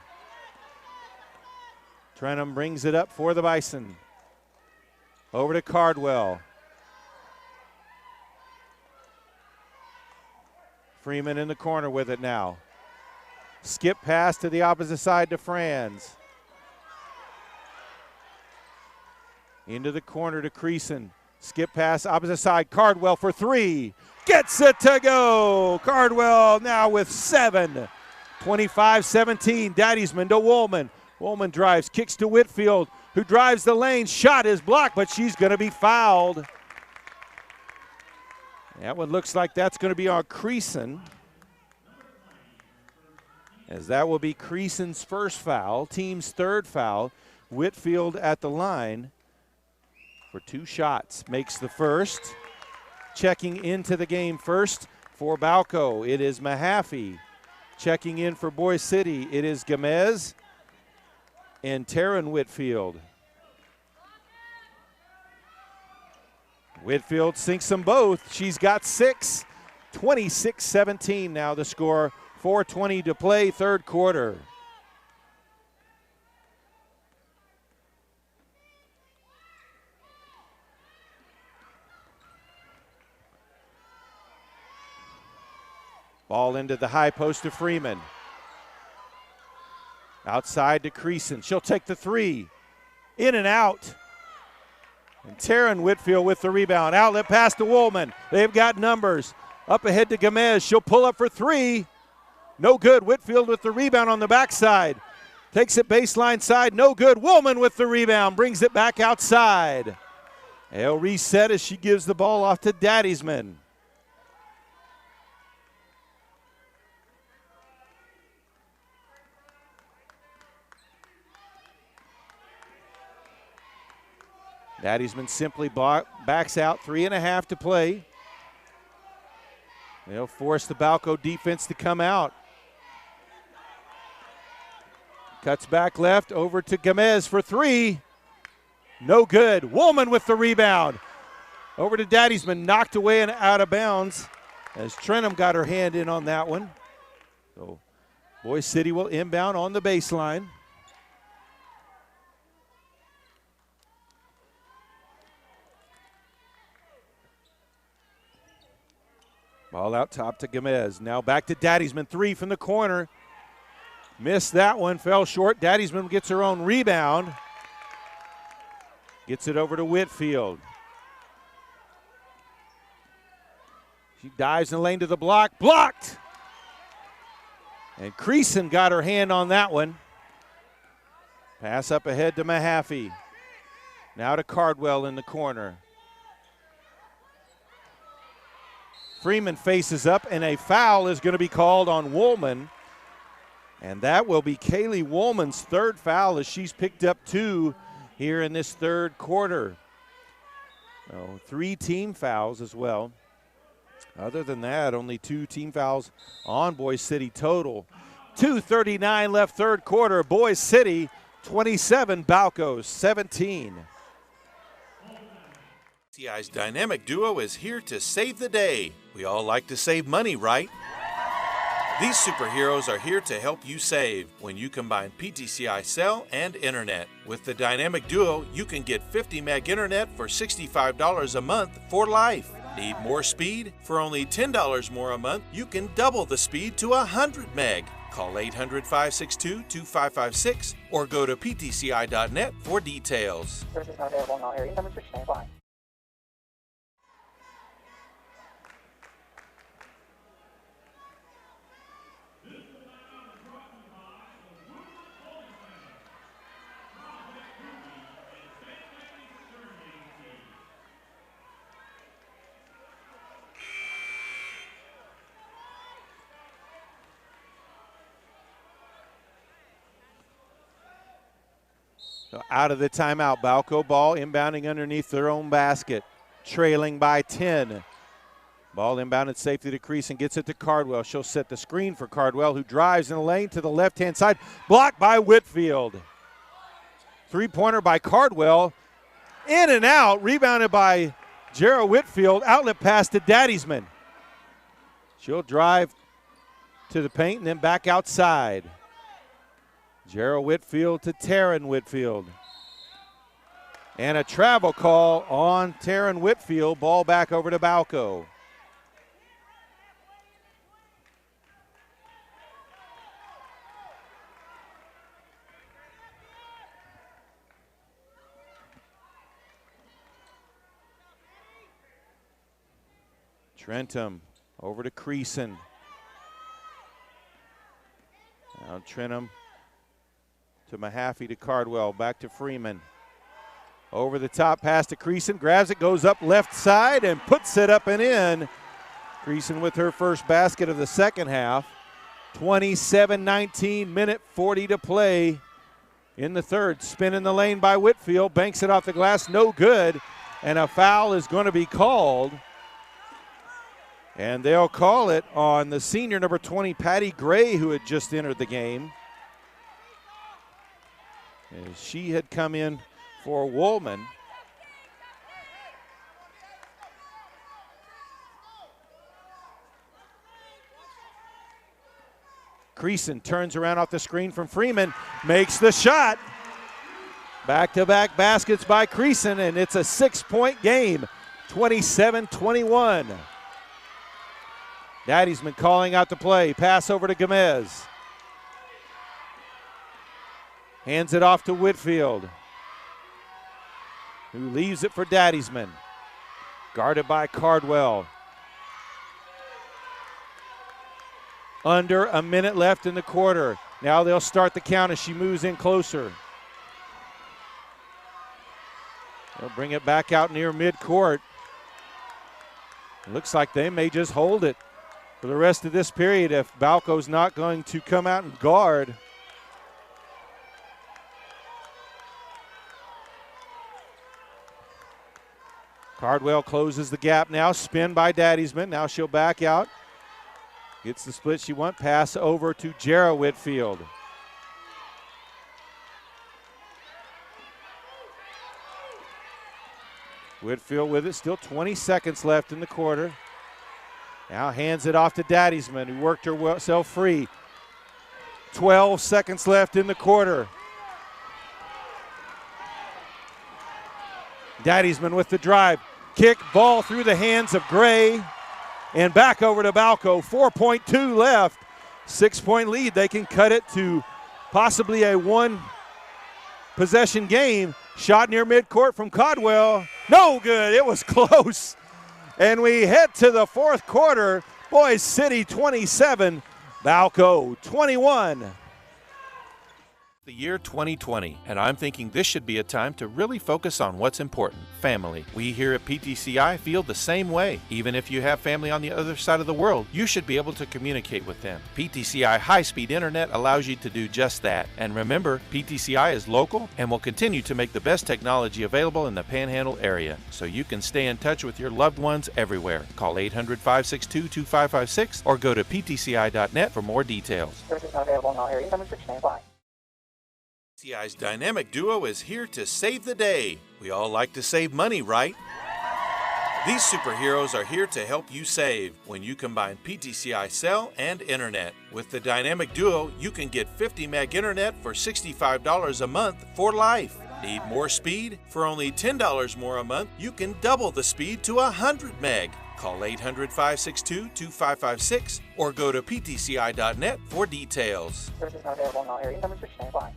Trenum brings it up for the Bison. Over to Cardwell. Freeman in the corner with it now. Skip pass to the opposite side to Franz. Into the corner to Creason. Skip pass, opposite side. Cardwell for 3. Gets it to go. Cardwell now with 7. 25-17. Daddysman to Woolman. Woolman drives, kicks to Whitfield, who drives the lane. Shot is blocked, but she's going to be fouled. That one looks like that's going to be on Creason, as that will be Creason's first foul, team's third foul. Whitfield at the line for 2 shots, makes the first. Checking into the game first for Balko, it is Mahaffey. Checking in for Boise City, it is Gomez and Taryn Whitfield. Whitfield sinks them both. She's got 6. 26-17 now the score. 4:20 to play, third quarter. Ball into the high post to Freeman. Outside to Creason. She'll take the 3. In and out. And Taryn Whitfield with the rebound. Outlet pass to Woolman. They've got numbers. Up ahead to Gomez. She'll pull up for 3. No good. Whitfield with the rebound on the backside. Takes it baseline side. No good. Woolman with the rebound. Brings it back outside. They'll reset as she gives the ball off to Daddysman. Daddysman simply backs out. 3.5 to play. They'll force the Balko defense to come out. Cuts back left over to Gomez for 3. No good. Woolman with the rebound. Over to Daddysman, knocked away and out of bounds as Trenum got her hand in on that one. So Boise City will inbound on the baseline. Ball out top to Gomez. Now back to Daddysman. 3 from the corner. Missed that one. Fell short. Daddysman gets her own rebound. Gets it over to Whitfield. She dives in the lane to the block. Blocked! And Creason got her hand on that one. Pass up ahead to Mahaffey. Now to Cardwell in the corner. Freeman faces up, and a foul is going to be called on Woolman. And that will be Kaylee Woolman's third foul, as she's picked up 2 here in this third quarter. 3 team fouls as well. Other than that, only 2 team fouls on Boise City total. 2:39 left third quarter. Boise City 27, Balko 17. PTCI's dynamic duo is here to save the day. We all like to save money, right? These superheroes are here to help you save when you combine PTCI cell and internet. With the dynamic duo, you can get 50 meg internet for $65 a month for life. Need more speed? For only $10 more a month, you can double the speed to 100 meg. Call 800-562-2556 or go to ptci.net for details. Service is not available in all areas. Number 6 stand by. So out of the timeout, Balko ball inbounding underneath their own basket, trailing by 10. Ball inbounded safely to Creason, gets it to Cardwell. She'll set the screen for Cardwell, who drives in the lane to the left-hand side, blocked by Whitfield. Three-pointer by Cardwell, in and out, rebounded by Jarrah Whitfield, outlet pass to Daddiesman. She'll drive to the paint and then back outside. Jarrah Whitfield to Taryn Whitfield. And a travel call on Taryn Whitfield. Ball back over to Balko. Trentham over to Creason. Now Trentham to Mahaffey to Cardwell, back to Freeman. Over the top pass to Creason, grabs it, goes up left side and puts it up and in. Creason with her first basket of the second half. 27-19, minute 40 to play in the third. Spin in the lane by Whitfield, banks it off the glass, no good. And a foul is going to be called. And they'll call it on the senior number 20, Patty Gray, who had just entered the game. As she had come in for Woolman. Creason turns around off the screen from Freeman, makes the shot. Back-to-back baskets by Creason, and it's a 6-point game, 27-21. Daddiesman calling out the play. Pass over to Gomez. Hands it off to Whitfield, who leaves it for Daddiesman. Guarded by Cardwell. Under a minute left in the quarter. Now they'll start the count as she moves in closer. They'll bring it back out near midcourt. Looks like they may just hold it for the rest of this period if Balko's not going to come out and guard. Cardwell closes the gap now, spin by Daddiesman. Now she'll back out. Gets the split she wants, pass over to Jarrah Whitfield. Whitfield with it, still 20 seconds left in the quarter. Now hands it off to Daddiesman, who worked herself free. 12 seconds left in the quarter. Daddiesman with the drive. Kick, ball through the hands of Gray. And back over to Balko. 4.2 left. 6-point lead. They can cut it to possibly a one-possession game. Shot near midcourt from Cardwell. No good. It was close. And we head to the fourth quarter. Boise City 27, Balko 21. The year 2020, and I'm thinking this should be a time to really focus on what's important, family. We here at PTCI feel the same way. Even if you have family on the other side of the world, you should be able to communicate with them. PTCI high-speed internet allows you to do just that. And remember, PTCI is local and will continue to make the best technology available in the Panhandle area, so you can stay in touch with your loved ones everywhere. Call 800-562-2556 or go to ptci.net for more details. Services not available in all areas. Some restrictions apply. PTCI's Dynamic Duo is here to save the day. We all like to save money, right? These superheroes are here to help you save when you combine PTCI cell and internet. With the Dynamic Duo, you can get 50 meg internet for $65 a month for life. Need more speed? For only $10 more a month, you can double the speed to 100 meg. Call 800-562-2556 or go to ptci.net for details. Services not available in all areas. Some restrictions apply.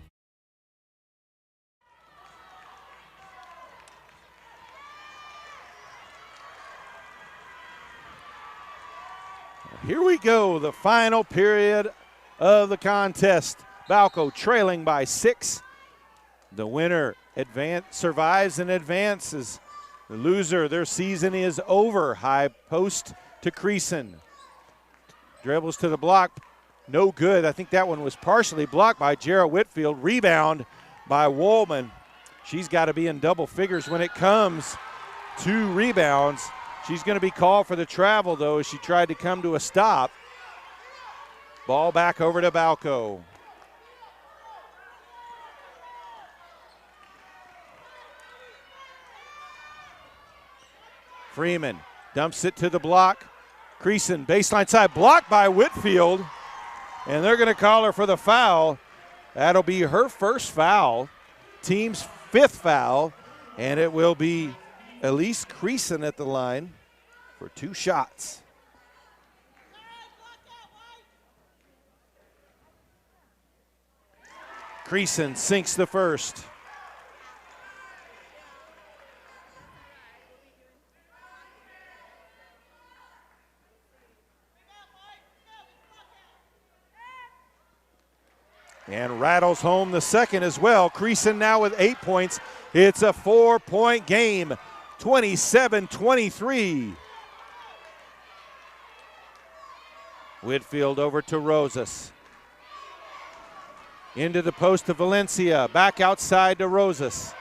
Here we go, the final period of the contest. Balko trailing by 6. The winner survives and advances. The loser, their season is over. High post to Creason. Dribbles to the block, no good. I think that one was partially blocked by Jarrah Whitfield. Rebound by Woolman. She's got to be in double figures when it comes to rebounds. She's going to be called for the travel, though, as she tried to come to a stop. Ball back over to Balko. Freeman dumps it to the block. Creason, baseline side, blocked by Whitfield. And they're going to call her for the foul. That'll be her first foul, team's 5th foul, and it will be Elise Creason at the line for 2 shots. Creason sinks the first. And rattles home the second as well. Creason now with 8 points. It's a 4-point game, 27-23. Whitfield over to Rosas. Into the post to Valencia. Back outside to Rosas.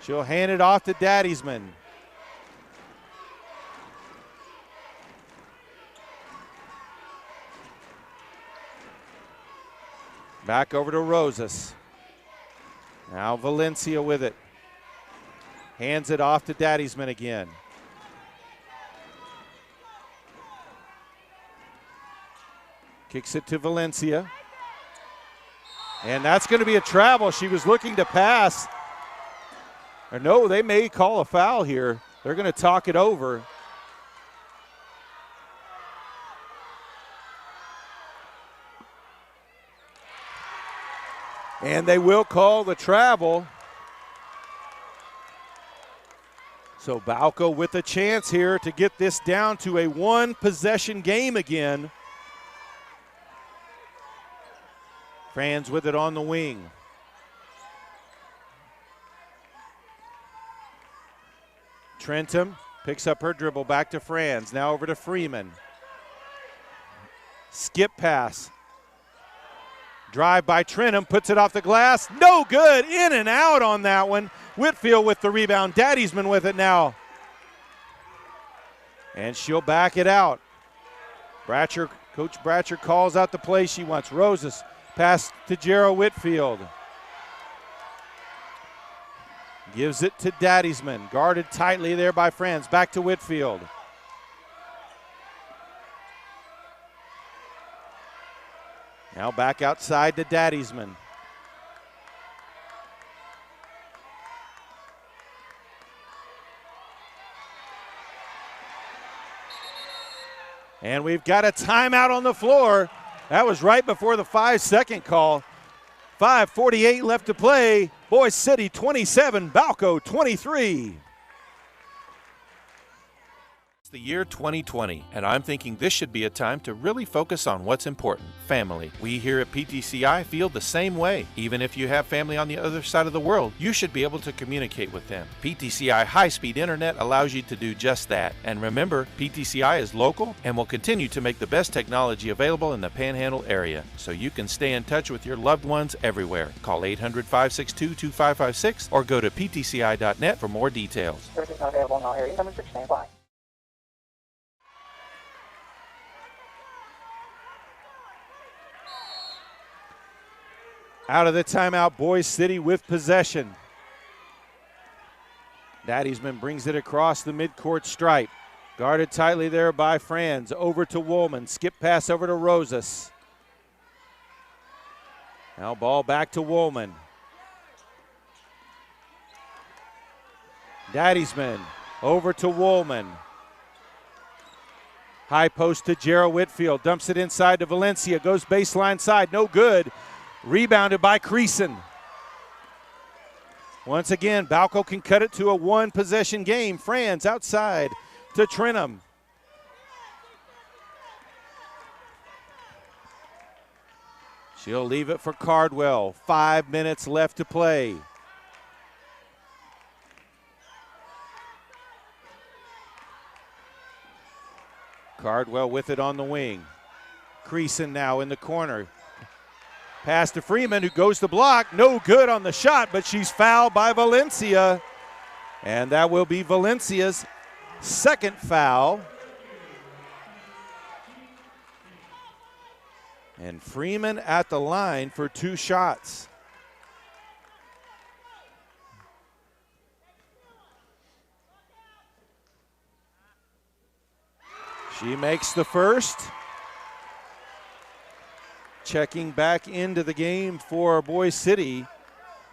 She'll hand it off to Daddiesman. Back over to Rosas. Now Valencia with it. Hands it off to Daddiesman again. Kicks it to Valencia. And that's going to be a travel. She was looking to pass. Or no, they may call a foul here. They're going to talk it over. And they will call the travel. So Balko with a chance here to get this down to a 1-possession game again. Franz with it on the wing. Trentham picks up her dribble back to Franz. Now over to Freeman. Skip pass. Drive by Trentham, puts it off the glass. No good, in and out on that one. Whitfield with the rebound. Daddiesman with it now. And she'll back it out. Coach Bratcher calls out the play she wants. Rosas pass to Jarrah Whitfield. Gives it to Daddiesman. Guarded tightly there by Franz. Back to Whitfield. Now back outside to Daddiesman. And we've got a timeout on the floor. That was right before the 5-second call. 5:48 left to play. Boise City 27, Balko 23. The year 2020, and I'm thinking this should be a time to really focus on what's important, family. We here at PTCI feel the same way. Even if you have family on the other side of the world, you should be able to communicate with them. PTCI high-speed internet allows you to do just that. And remember, PTCI is local and will continue to make the best technology available in the Panhandle area, so you can stay in touch with your loved ones everywhere. Call 800-562-2556 or go to ptci.net for more details. Services not available in all areas. Incoming switch stand by. Out of the timeout, Boise City with possession. Daddiesman brings it across the midcourt stripe. Guarded tightly there by Franz. Over to Woolman. Skip pass over to Rosas. Now ball back to Woolman. Daddiesman over to Woolman. High post to Jarrah Whitfield. Dumps it inside to Valencia. Goes baseline side. No good. Rebounded by Creason. Once again, Balko can cut it to a 1-possession game. Franz outside to Trentham. She'll leave it for Cardwell. 5 minutes left to play. Cardwell with it on the wing. Creason now in the corner. Pass to Freeman, who goes to block. No good on the shot, but she's fouled by Valencia. And that will be Valencia's second foul. And Freeman at the line for 2 shots. She makes the first. Checking back into the game for Boise City,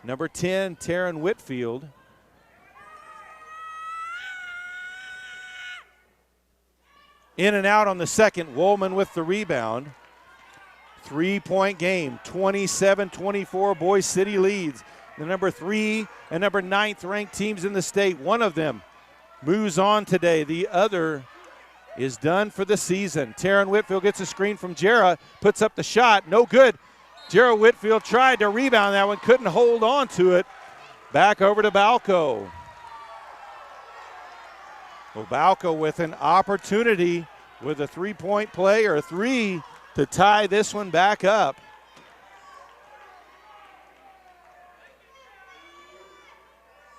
number 10, Taryn Whitfield. In and out on the second, Woolman with the rebound. 3-point game, 27-24, Boise City leads. The number 3 and number 9th ranked teams in the state. One of them moves on today. The other is done for the season. Taryn Whitfield gets a screen from Jarrah, puts up the shot, no good. Jarrah Whitfield tried to rebound that one, couldn't hold on to it. Back over to Balko. Well, Balko with an opportunity with a 3-point play or a 3 to tie this one back up.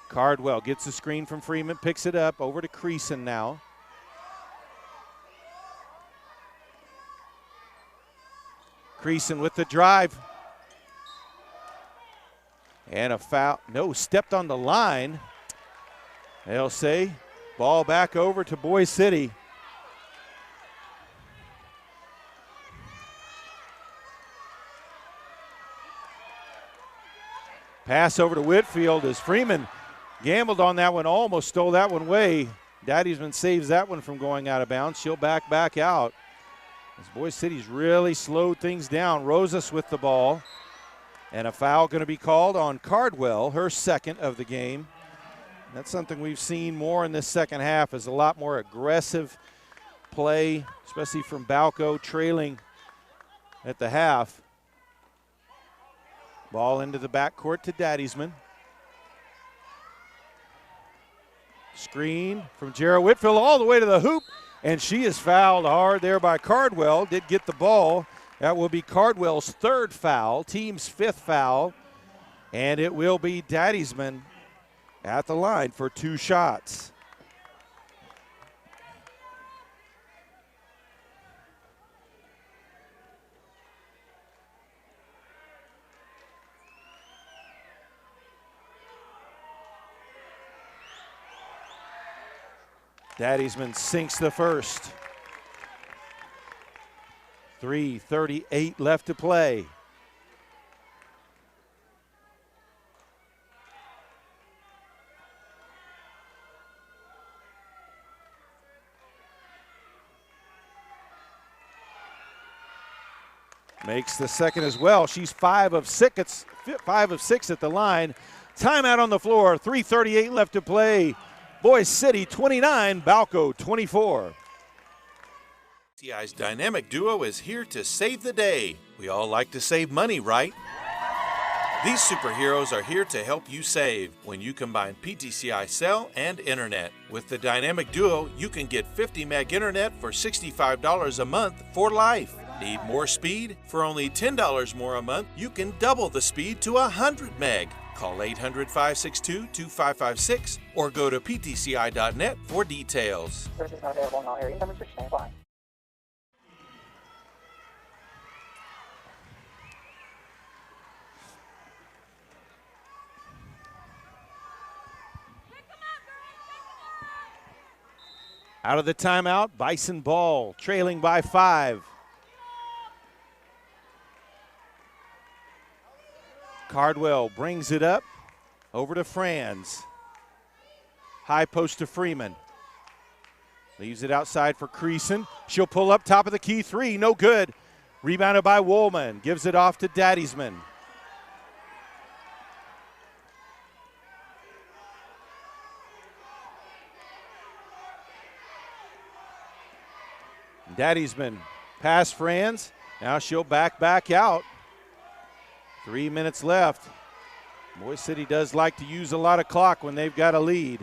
Cardwell gets the screen from Freeman, picks it up, over to Creason now. Creason with the drive. And a foul. No, stepped on the line. They'll say ball back over to Boise City. Pass over to Whitfield as Freeman gambled on that one, almost stole that one away. Daddiesman saves that one from going out of bounds. She'll back out. As Boise City's really slowed things down. Rosas with the ball. And a foul going to be called on Cardwell, her second of the game. That's something we've seen more in this second half, is a lot more aggressive play, especially from Balko, trailing at the half. Ball into the backcourt to Daddiesman. Screen from Jarrah Whitfield all the way to the hoop. And she is fouled hard there by Cardwell. Did get the ball. That will be Cardwell's third foul, team's 5th foul. And it will be Daddiesman at the line for 2 shots. Daddiesman sinks the first. 3:38 left to play. Makes the second as well. She's 5 of 6 at the line. Timeout on the floor. 3:38 left to play. Boise City 29, Balko 24. PTCI's dynamic duo is here to save the day. We all like to save money, right? These superheroes are here to help you save when you combine PTCI cell and internet. With the dynamic duo, you can get 50 meg internet for $65 a month for life. Need more speed? For only $10 more a month, you can double the speed to 100 meg. Call 800-562-2556 or go to ptci.net for details. Service is not available in all areas. Number 6 stand by. Out of the timeout, Bison ball, trailing by 5. Cardwell brings it up over to Franz. High post to Freeman. Leaves it outside for Creason. She'll pull up top of the key 3, no good. Rebounded by Woolman, gives it off to Daddiesman. Daddiesman pass Franz. Now she'll back out. 3 minutes left. Boise City does like to use a lot of clock when they've got a lead.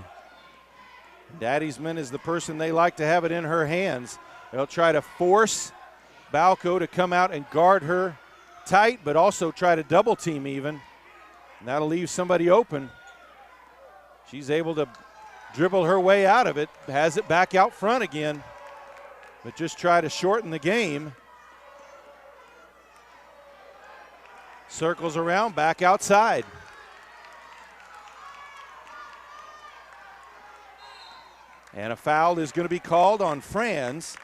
Daddiesman is the person they like to have it in her hands. They'll try to force Balko to come out and guard her tight, but also try to double team even. And that'll leave somebody open. She's able to dribble her way out of it, has it back out front again, but just try to shorten the game. Circles around, back outside. And a foul is going to be called on Franz.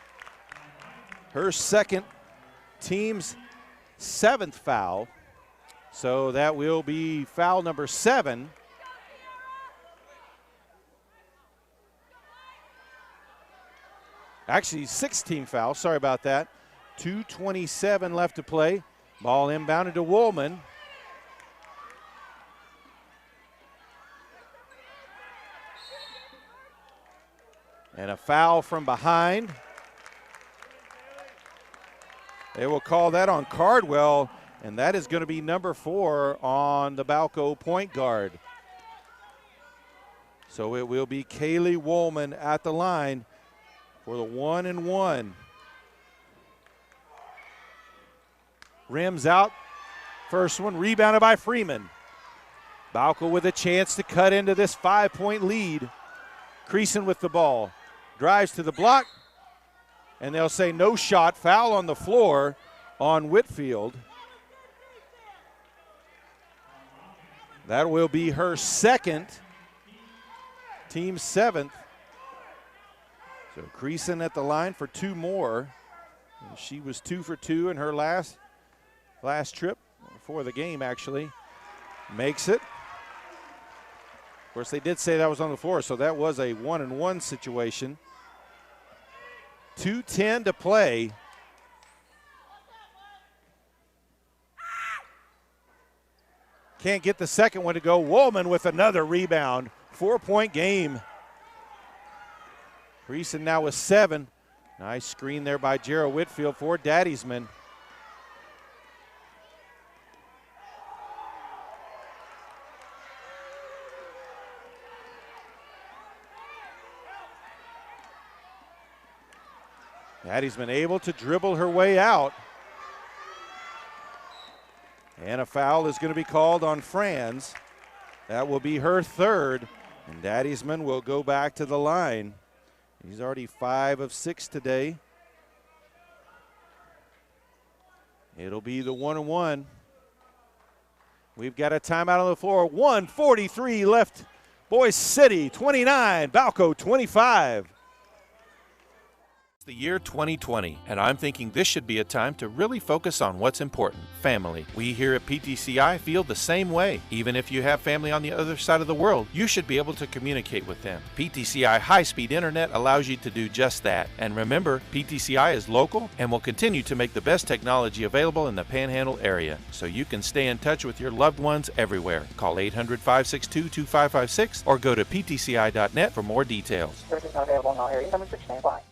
Her second, team's 7th foul. So that will be foul number 7. Actually, 16 foul, sorry about that. 2:27 left to play. Ball inbounded to Woolman. And a foul from behind. They will call that on Cardwell, and that is going to be number 4 on the Balko point guard. So it will be Kaylee Woolman at the line for the 1-and-1. Rims out. First one rebounded by Freeman. Balko with a chance to cut into this 5-point lead. Creason with the ball. Drives to the block. And they'll say no shot. Foul on the floor on Whitfield. That will be her second. Team 7th. So Creason at the line for 2 more. She was 2 for 2 in her last trip before the game, actually. Makes it. Of course, they did say that was on the floor, so that was a 1-and-1 situation. 2:10 to play. Can't get the second one to go. Woolman with another rebound. 4-point game. Creason now with 7. Nice screen there by Jarrah Whitfield for Daddiesman. Daddiesman able to dribble her way out. And a foul is going to be called on Franz. That will be her 3rd. And Daddiesman will go back to the line. He's already 5 of 6 today. It'll be the 1-and-1. We've got a timeout on the floor. 1:43 left. Boise City 29, Balko 25. The year 2020, and I'm thinking this should be a time to really focus on what's important, family. We here at PTCI feel the same way. Even if you have family on the other side of the world, you should be able to communicate with them. PTCI high-speed internet allows you to do just that. And remember, PTCI is local and will continue to make the best technology available in the Panhandle area, so you can stay in touch with your loved ones everywhere. Call 800-562-2556 or go to ptci.net for more details. Service not available in all areas. Number 6 stand by.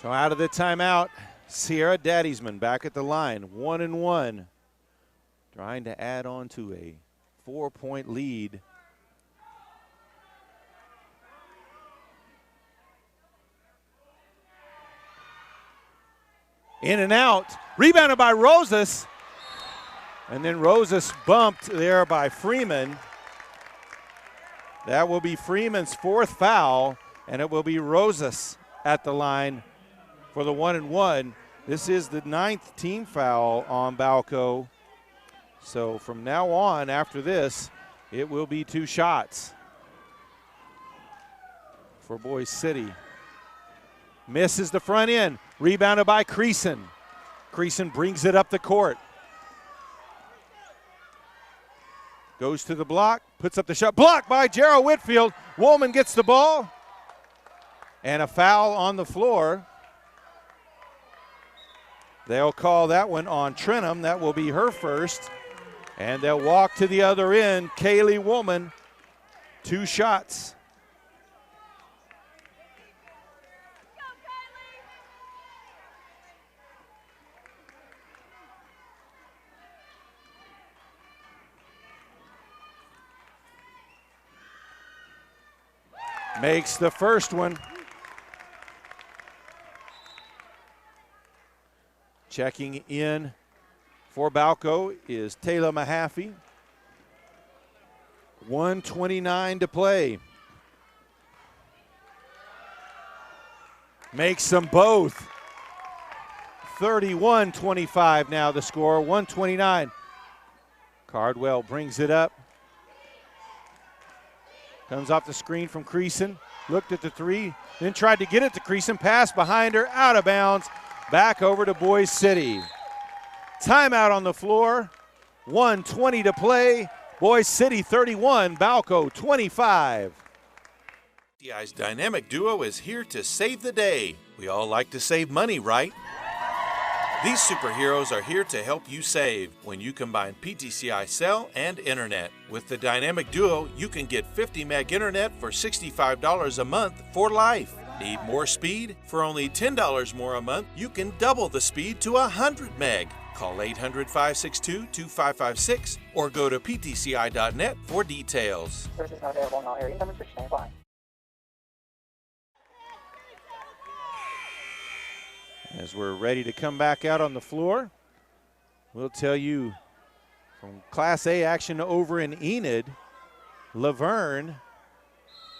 So out of the timeout, Sierra Daddiesman back at the line, 1-and-1. Trying to add on to a 4-point lead. In and out, rebounded by Rosas. And then Rosas bumped there by Freeman. That will be Freeman's 4th foul, and it will be Rosas at the line for the 1-and-1. This is the 9th team foul on Balko. So from now on, after this, it will be 2 shots for Boise City. Misses the front end. Rebounded by Creason. Creason brings it up the court. Goes to the block. puts up the shot. Blocked by Gerald Whitfield. Woolman gets the ball. And a foul on the floor. They'll call that one on Trenum. That will be her first. And they'll walk to the other end. Kaylee Woolman, 2 shots. Makes the first one. Checking in for Balko is Taylor Mahaffey. 1:29 to play. Makes them both. 31-25 now the score, 1:29. Cardwell brings it up. Comes off the screen from Creason. Looked at the 3, then tried to get it to Creason. Pass behind her, out of bounds. Back over to Boise City. Timeout on the floor. 1:20 to play. Boise City 31, Balko 25. PTCI's dynamic duo is here to save the day. We all like to save money, right? These superheroes are here to help you save when you combine PTCI cell and internet. With the dynamic duo, you can get 50 meg internet for $65 a month for life. Need more speed? For only $10 more a month, you can double the speed to 100 meg. Call 800-562-2556 or go to ptci.net for details. Services not available in all areas. Numbers switch to apply. As we're ready to come back out on the floor, we'll tell you from Class A action over in Enid, Laverne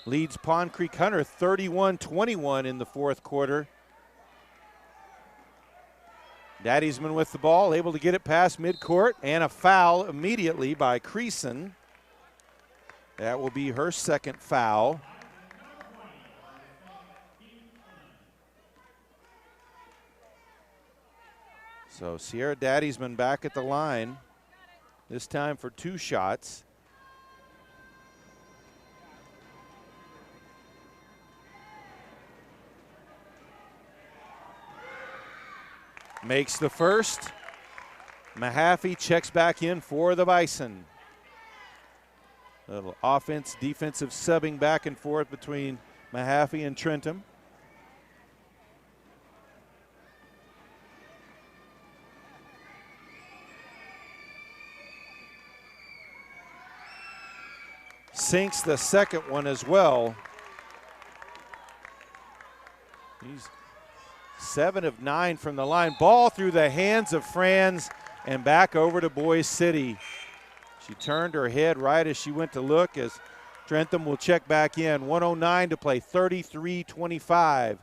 leads Pond Creek Hunter 31-21 in the 4th quarter. Daddiesman with the ball, able to get it past midcourt, and a foul immediately by Creason. That will be her 2nd foul. So Sierra Daddiesman back at the line, this time for 2 shots. Makes the first. Mahaffey checks back in for the Bison. A little offense, defensive subbing back and forth between Mahaffey and Trentum. Sinks the 2nd one as well. He's 7 of 9 from the line. Ball through the hands of Franz and back over to Boise City. She turned her head right as she went to look as Trentham will check back in. 1:09 to play, 33-25.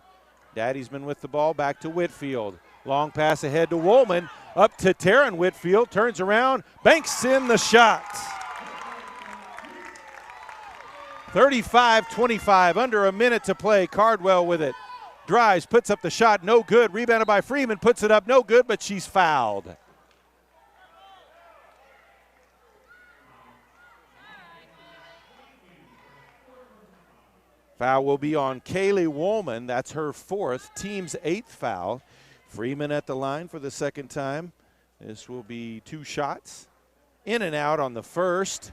Daddiesman with the ball, back to Whitfield. Long pass ahead to Woolman, up to Taryn Whitfield, turns around, banks in the shot. 35-25, under a minute to play. Cardwell with it. Drives, puts up the shot, no good. Rebounded by Freeman, puts it up, no good, but she's fouled. Foul will be on Kaylee Woolman. That's her 4th, team's 8th foul. Freeman at the line for the 2nd time. This will be 2 shots. In and out on the first.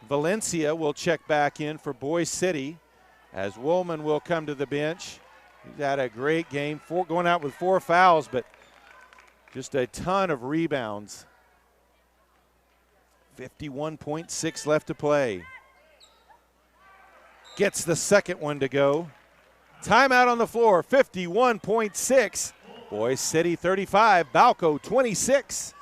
Valencia will check back in for Boise City as Woolman will come to the bench. He's had a great game, going out with 4 fouls, but just a ton of rebounds. 51.6 left to play. Gets the 2nd one to go. Timeout on the floor, 51.6. Boise City 35, Balko 26.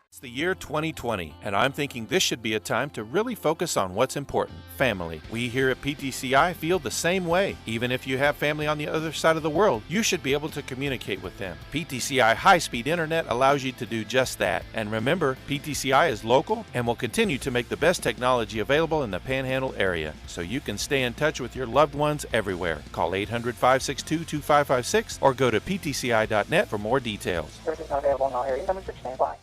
It's the year 2020, and I'm thinking this should be a time to really focus on what's important, family. We here at PTCI feel the same way. Even if you have family on the other side of the world, you should be able to communicate with them. PTCI high-speed internet allows you to do just that. And remember, PTCI is local and will continue to make the best technology available in the Panhandle area, so you can stay in touch with your loved ones everywhere. Call 800-562-2556 or go to ptci.net for more details. Services not available in all areas. Numbers switch to apply.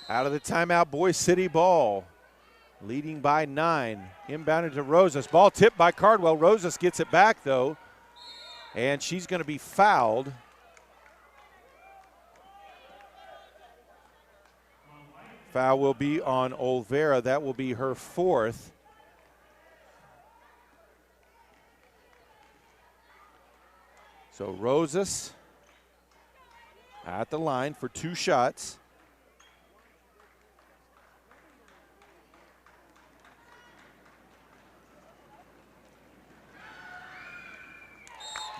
Out of the timeout, Boise City ball. Leading by 9. Inbounded to Rosas. Ball tipped by Cardwell. Rosas gets it back, though. And she's going to be fouled. Foul will be on Olvera. That will be her 4th. So Rosas at the line for 2 shots.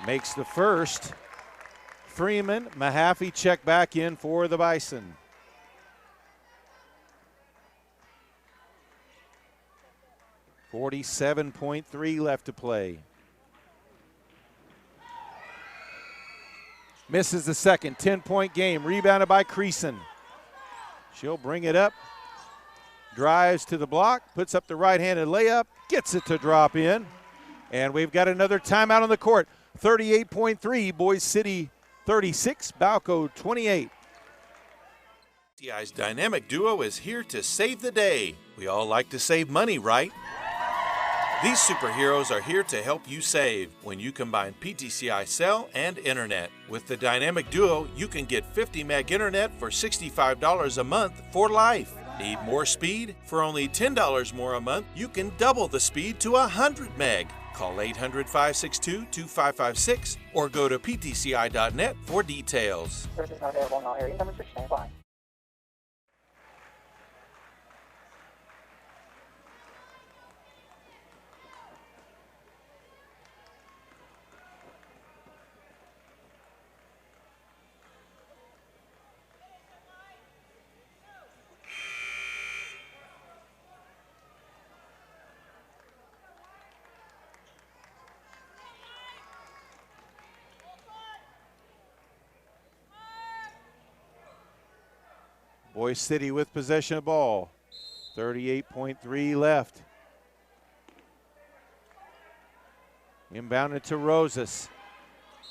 Makes the first. Freeman, Mahaffey check back in for the Bison. .3 left to play. Misses the second, 10-point game. Rebounded by Creason. She'll bring it up. Drives to the block, puts up the right-handed layup, gets it to drop in. And we've got another timeout on the court. 38.3, Boise City 36, Balko 28. PTCI's dynamic duo is here to save the day. We all like to save money, right? These superheroes are here to help you save when you combine PTCI cell and internet. With the dynamic duo, you can get 50 meg internet for $65 a month for life. Need more speed? For only $10 more a month, you can double the speed to 100 meg. Call 800-562-2556 or go to ptci.net for details. Services not available in all areas. Numbers switch stand by. Boise City with possession of ball. 38.3 left. Inbounded to Rosas.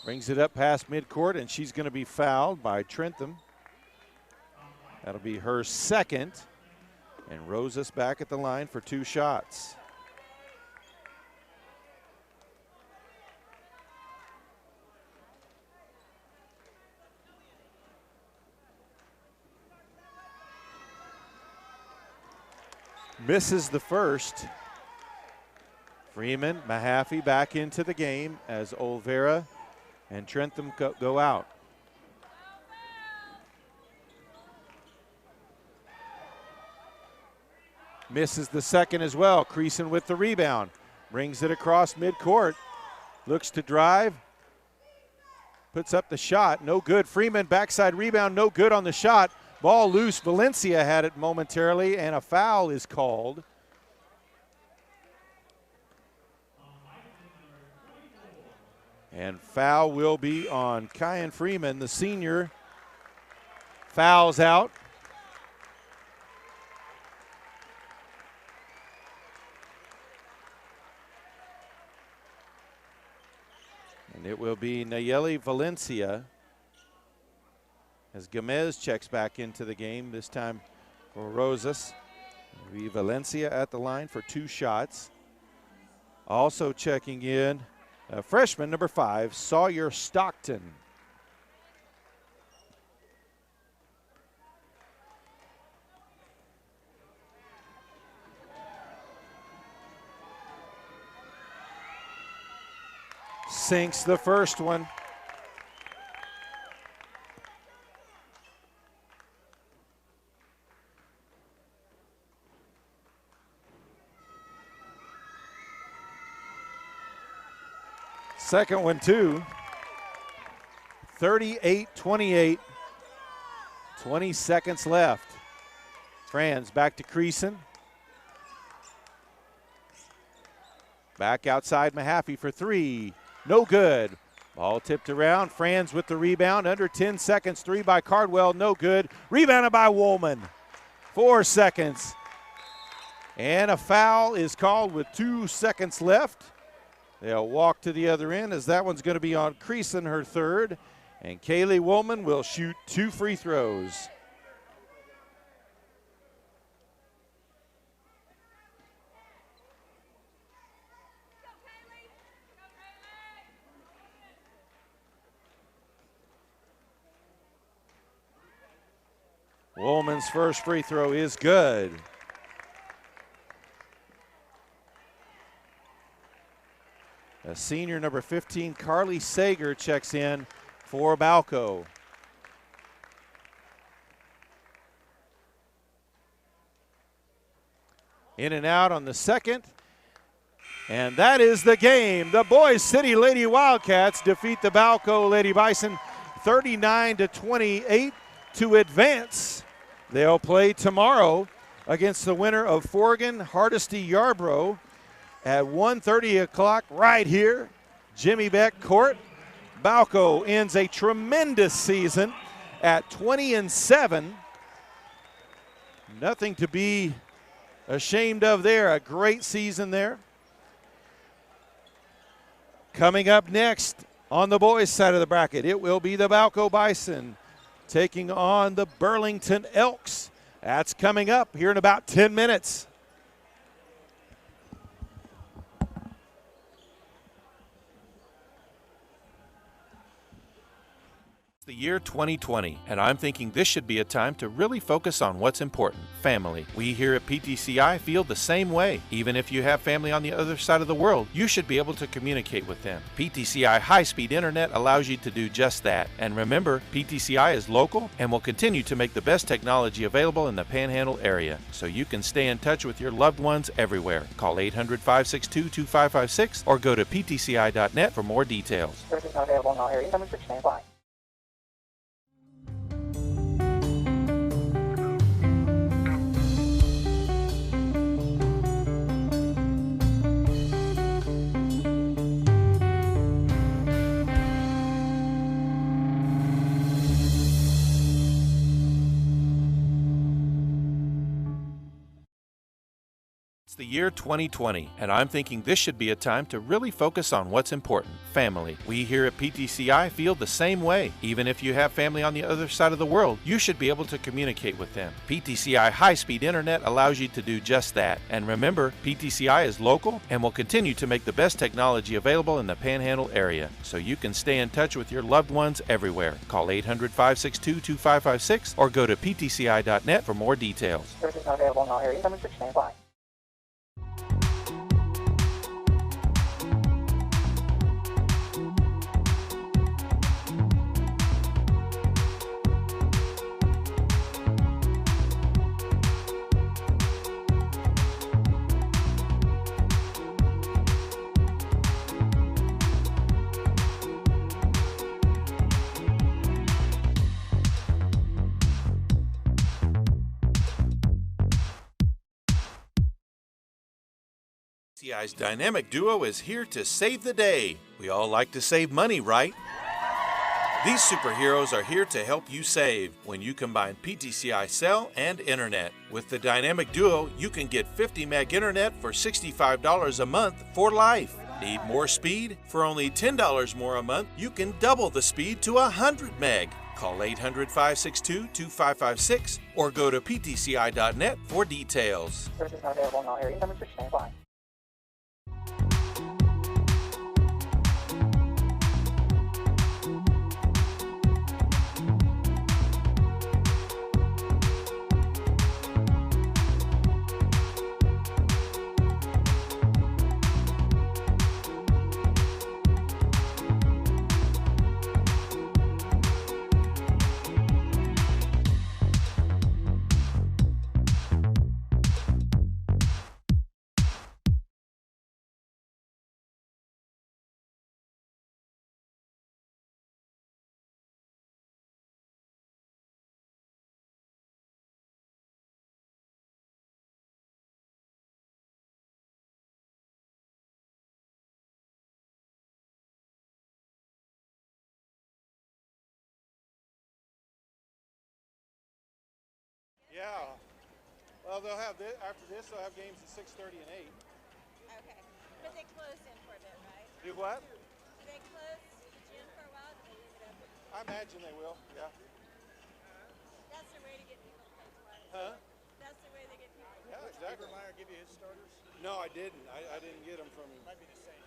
Brings it up past midcourt, and she's going to be fouled by Trentham. That'll be her 2nd. And Rosas back at the line for 2 shots. Misses the first. Freeman, Mahaffey back into the game as Olvera and Trentham go out. Misses the second as well. Creason with the rebound. Brings it across midcourt. Looks to drive. Puts up the shot. No good. Freeman backside rebound. No good on the shot. Ball loose. Valencia had it momentarily, and a foul is called. And foul will be on Kyan Freeman, the senior. Fouls out. And it will be Nayeli Valencia as Gomez checks back into the game, this time for Rosas. It'll be Valencia at the line for 2 shots. Also checking in, freshman number 5, Sawyer Stockton. Sinks the first one. Second one too. 38-28. 20 seconds left. Franz back to Creason. Back outside Mahaffey for 3. No good. Ball tipped around. Franz with the rebound. Under 10 seconds. 3 by Cardwell. No good. Rebounded by Woolman. 4 seconds. And a foul is called with 2 seconds left. They'll walk to the other end as that one's going to be on Creason, her 3rd. And Kaylee Woolman will shoot 2 free throws. Woolman's first free throw is good. A senior, number 15, Carly Sager, checks in for Balko. In and out on the second. And that is the game. The Boise City Lady Wildcats defeat the Balko Lady Bison 39-28 to advance. They'll play tomorrow against the winner of Forgan Hardesty Yarborough at 1:30 o'clock right here, Jimmy Beck Court. Balko ends a tremendous season at 20-7. Nothing to be ashamed of there. A great season there. Coming up next on the boys' side of the bracket, it will be the Balko Bison taking on the Burlington Elks. That's coming up here in about 10 minutes. The year 2020, and I'm thinking this should be a time to really focus on what's important, family. We here at PTCI feel the same way. Even if you have family on the other side of the world, you should be able to communicate with them. PTCI high-speed internet allows you to do just that. And remember, PTCI is local and will continue to make the best technology available in the Panhandle area, so you can stay in touch with your loved ones everywhere. Call 800-562-2556 or go to ptci.net for more details. Services not available in all areas. Number 6 stand by. It's the year 2020, and I'm thinking this should be a time to really focus on what's important, family. We here at PTCI feel the same way. Even if you have family on the other side of the world, you should be able to communicate with them. PTCI high-speed internet allows you to do just that. And remember, PTCI is local and will continue to make the best technology available in the Panhandle area, so you can stay in touch with your loved ones everywhere. Call 800-562-2556 or go to ptci.net for more details. Services not available in all areas. Number 6 stand by. PTCI's Dynamic Duo is here to save the day. We all like to save money, right? These superheroes are here to help you save when you combine PTCI cell and internet. With the Dynamic Duo, you can get 50 meg internet for $65 a month for life. Need more speed? For only $10 more a month, you can double the speed to 100 meg. Call 800-562-2556 or go to ptci.net for details. Services not available in all areas. Number 6 stand by. Yeah. Well, they'll have this, after this, they'll have games at 6:30 and 8. Okay. But they closed in for a bit, right? Do what? Do they close the gym for a while? Do they leave it open? I imagine they will. Yeah. That's the way to get people to play twice. Huh? That's the way they get people to Yeah, play. exactly. Did Meyer give you his starters? No, I didn't. I didn't get them from him. Might be the same.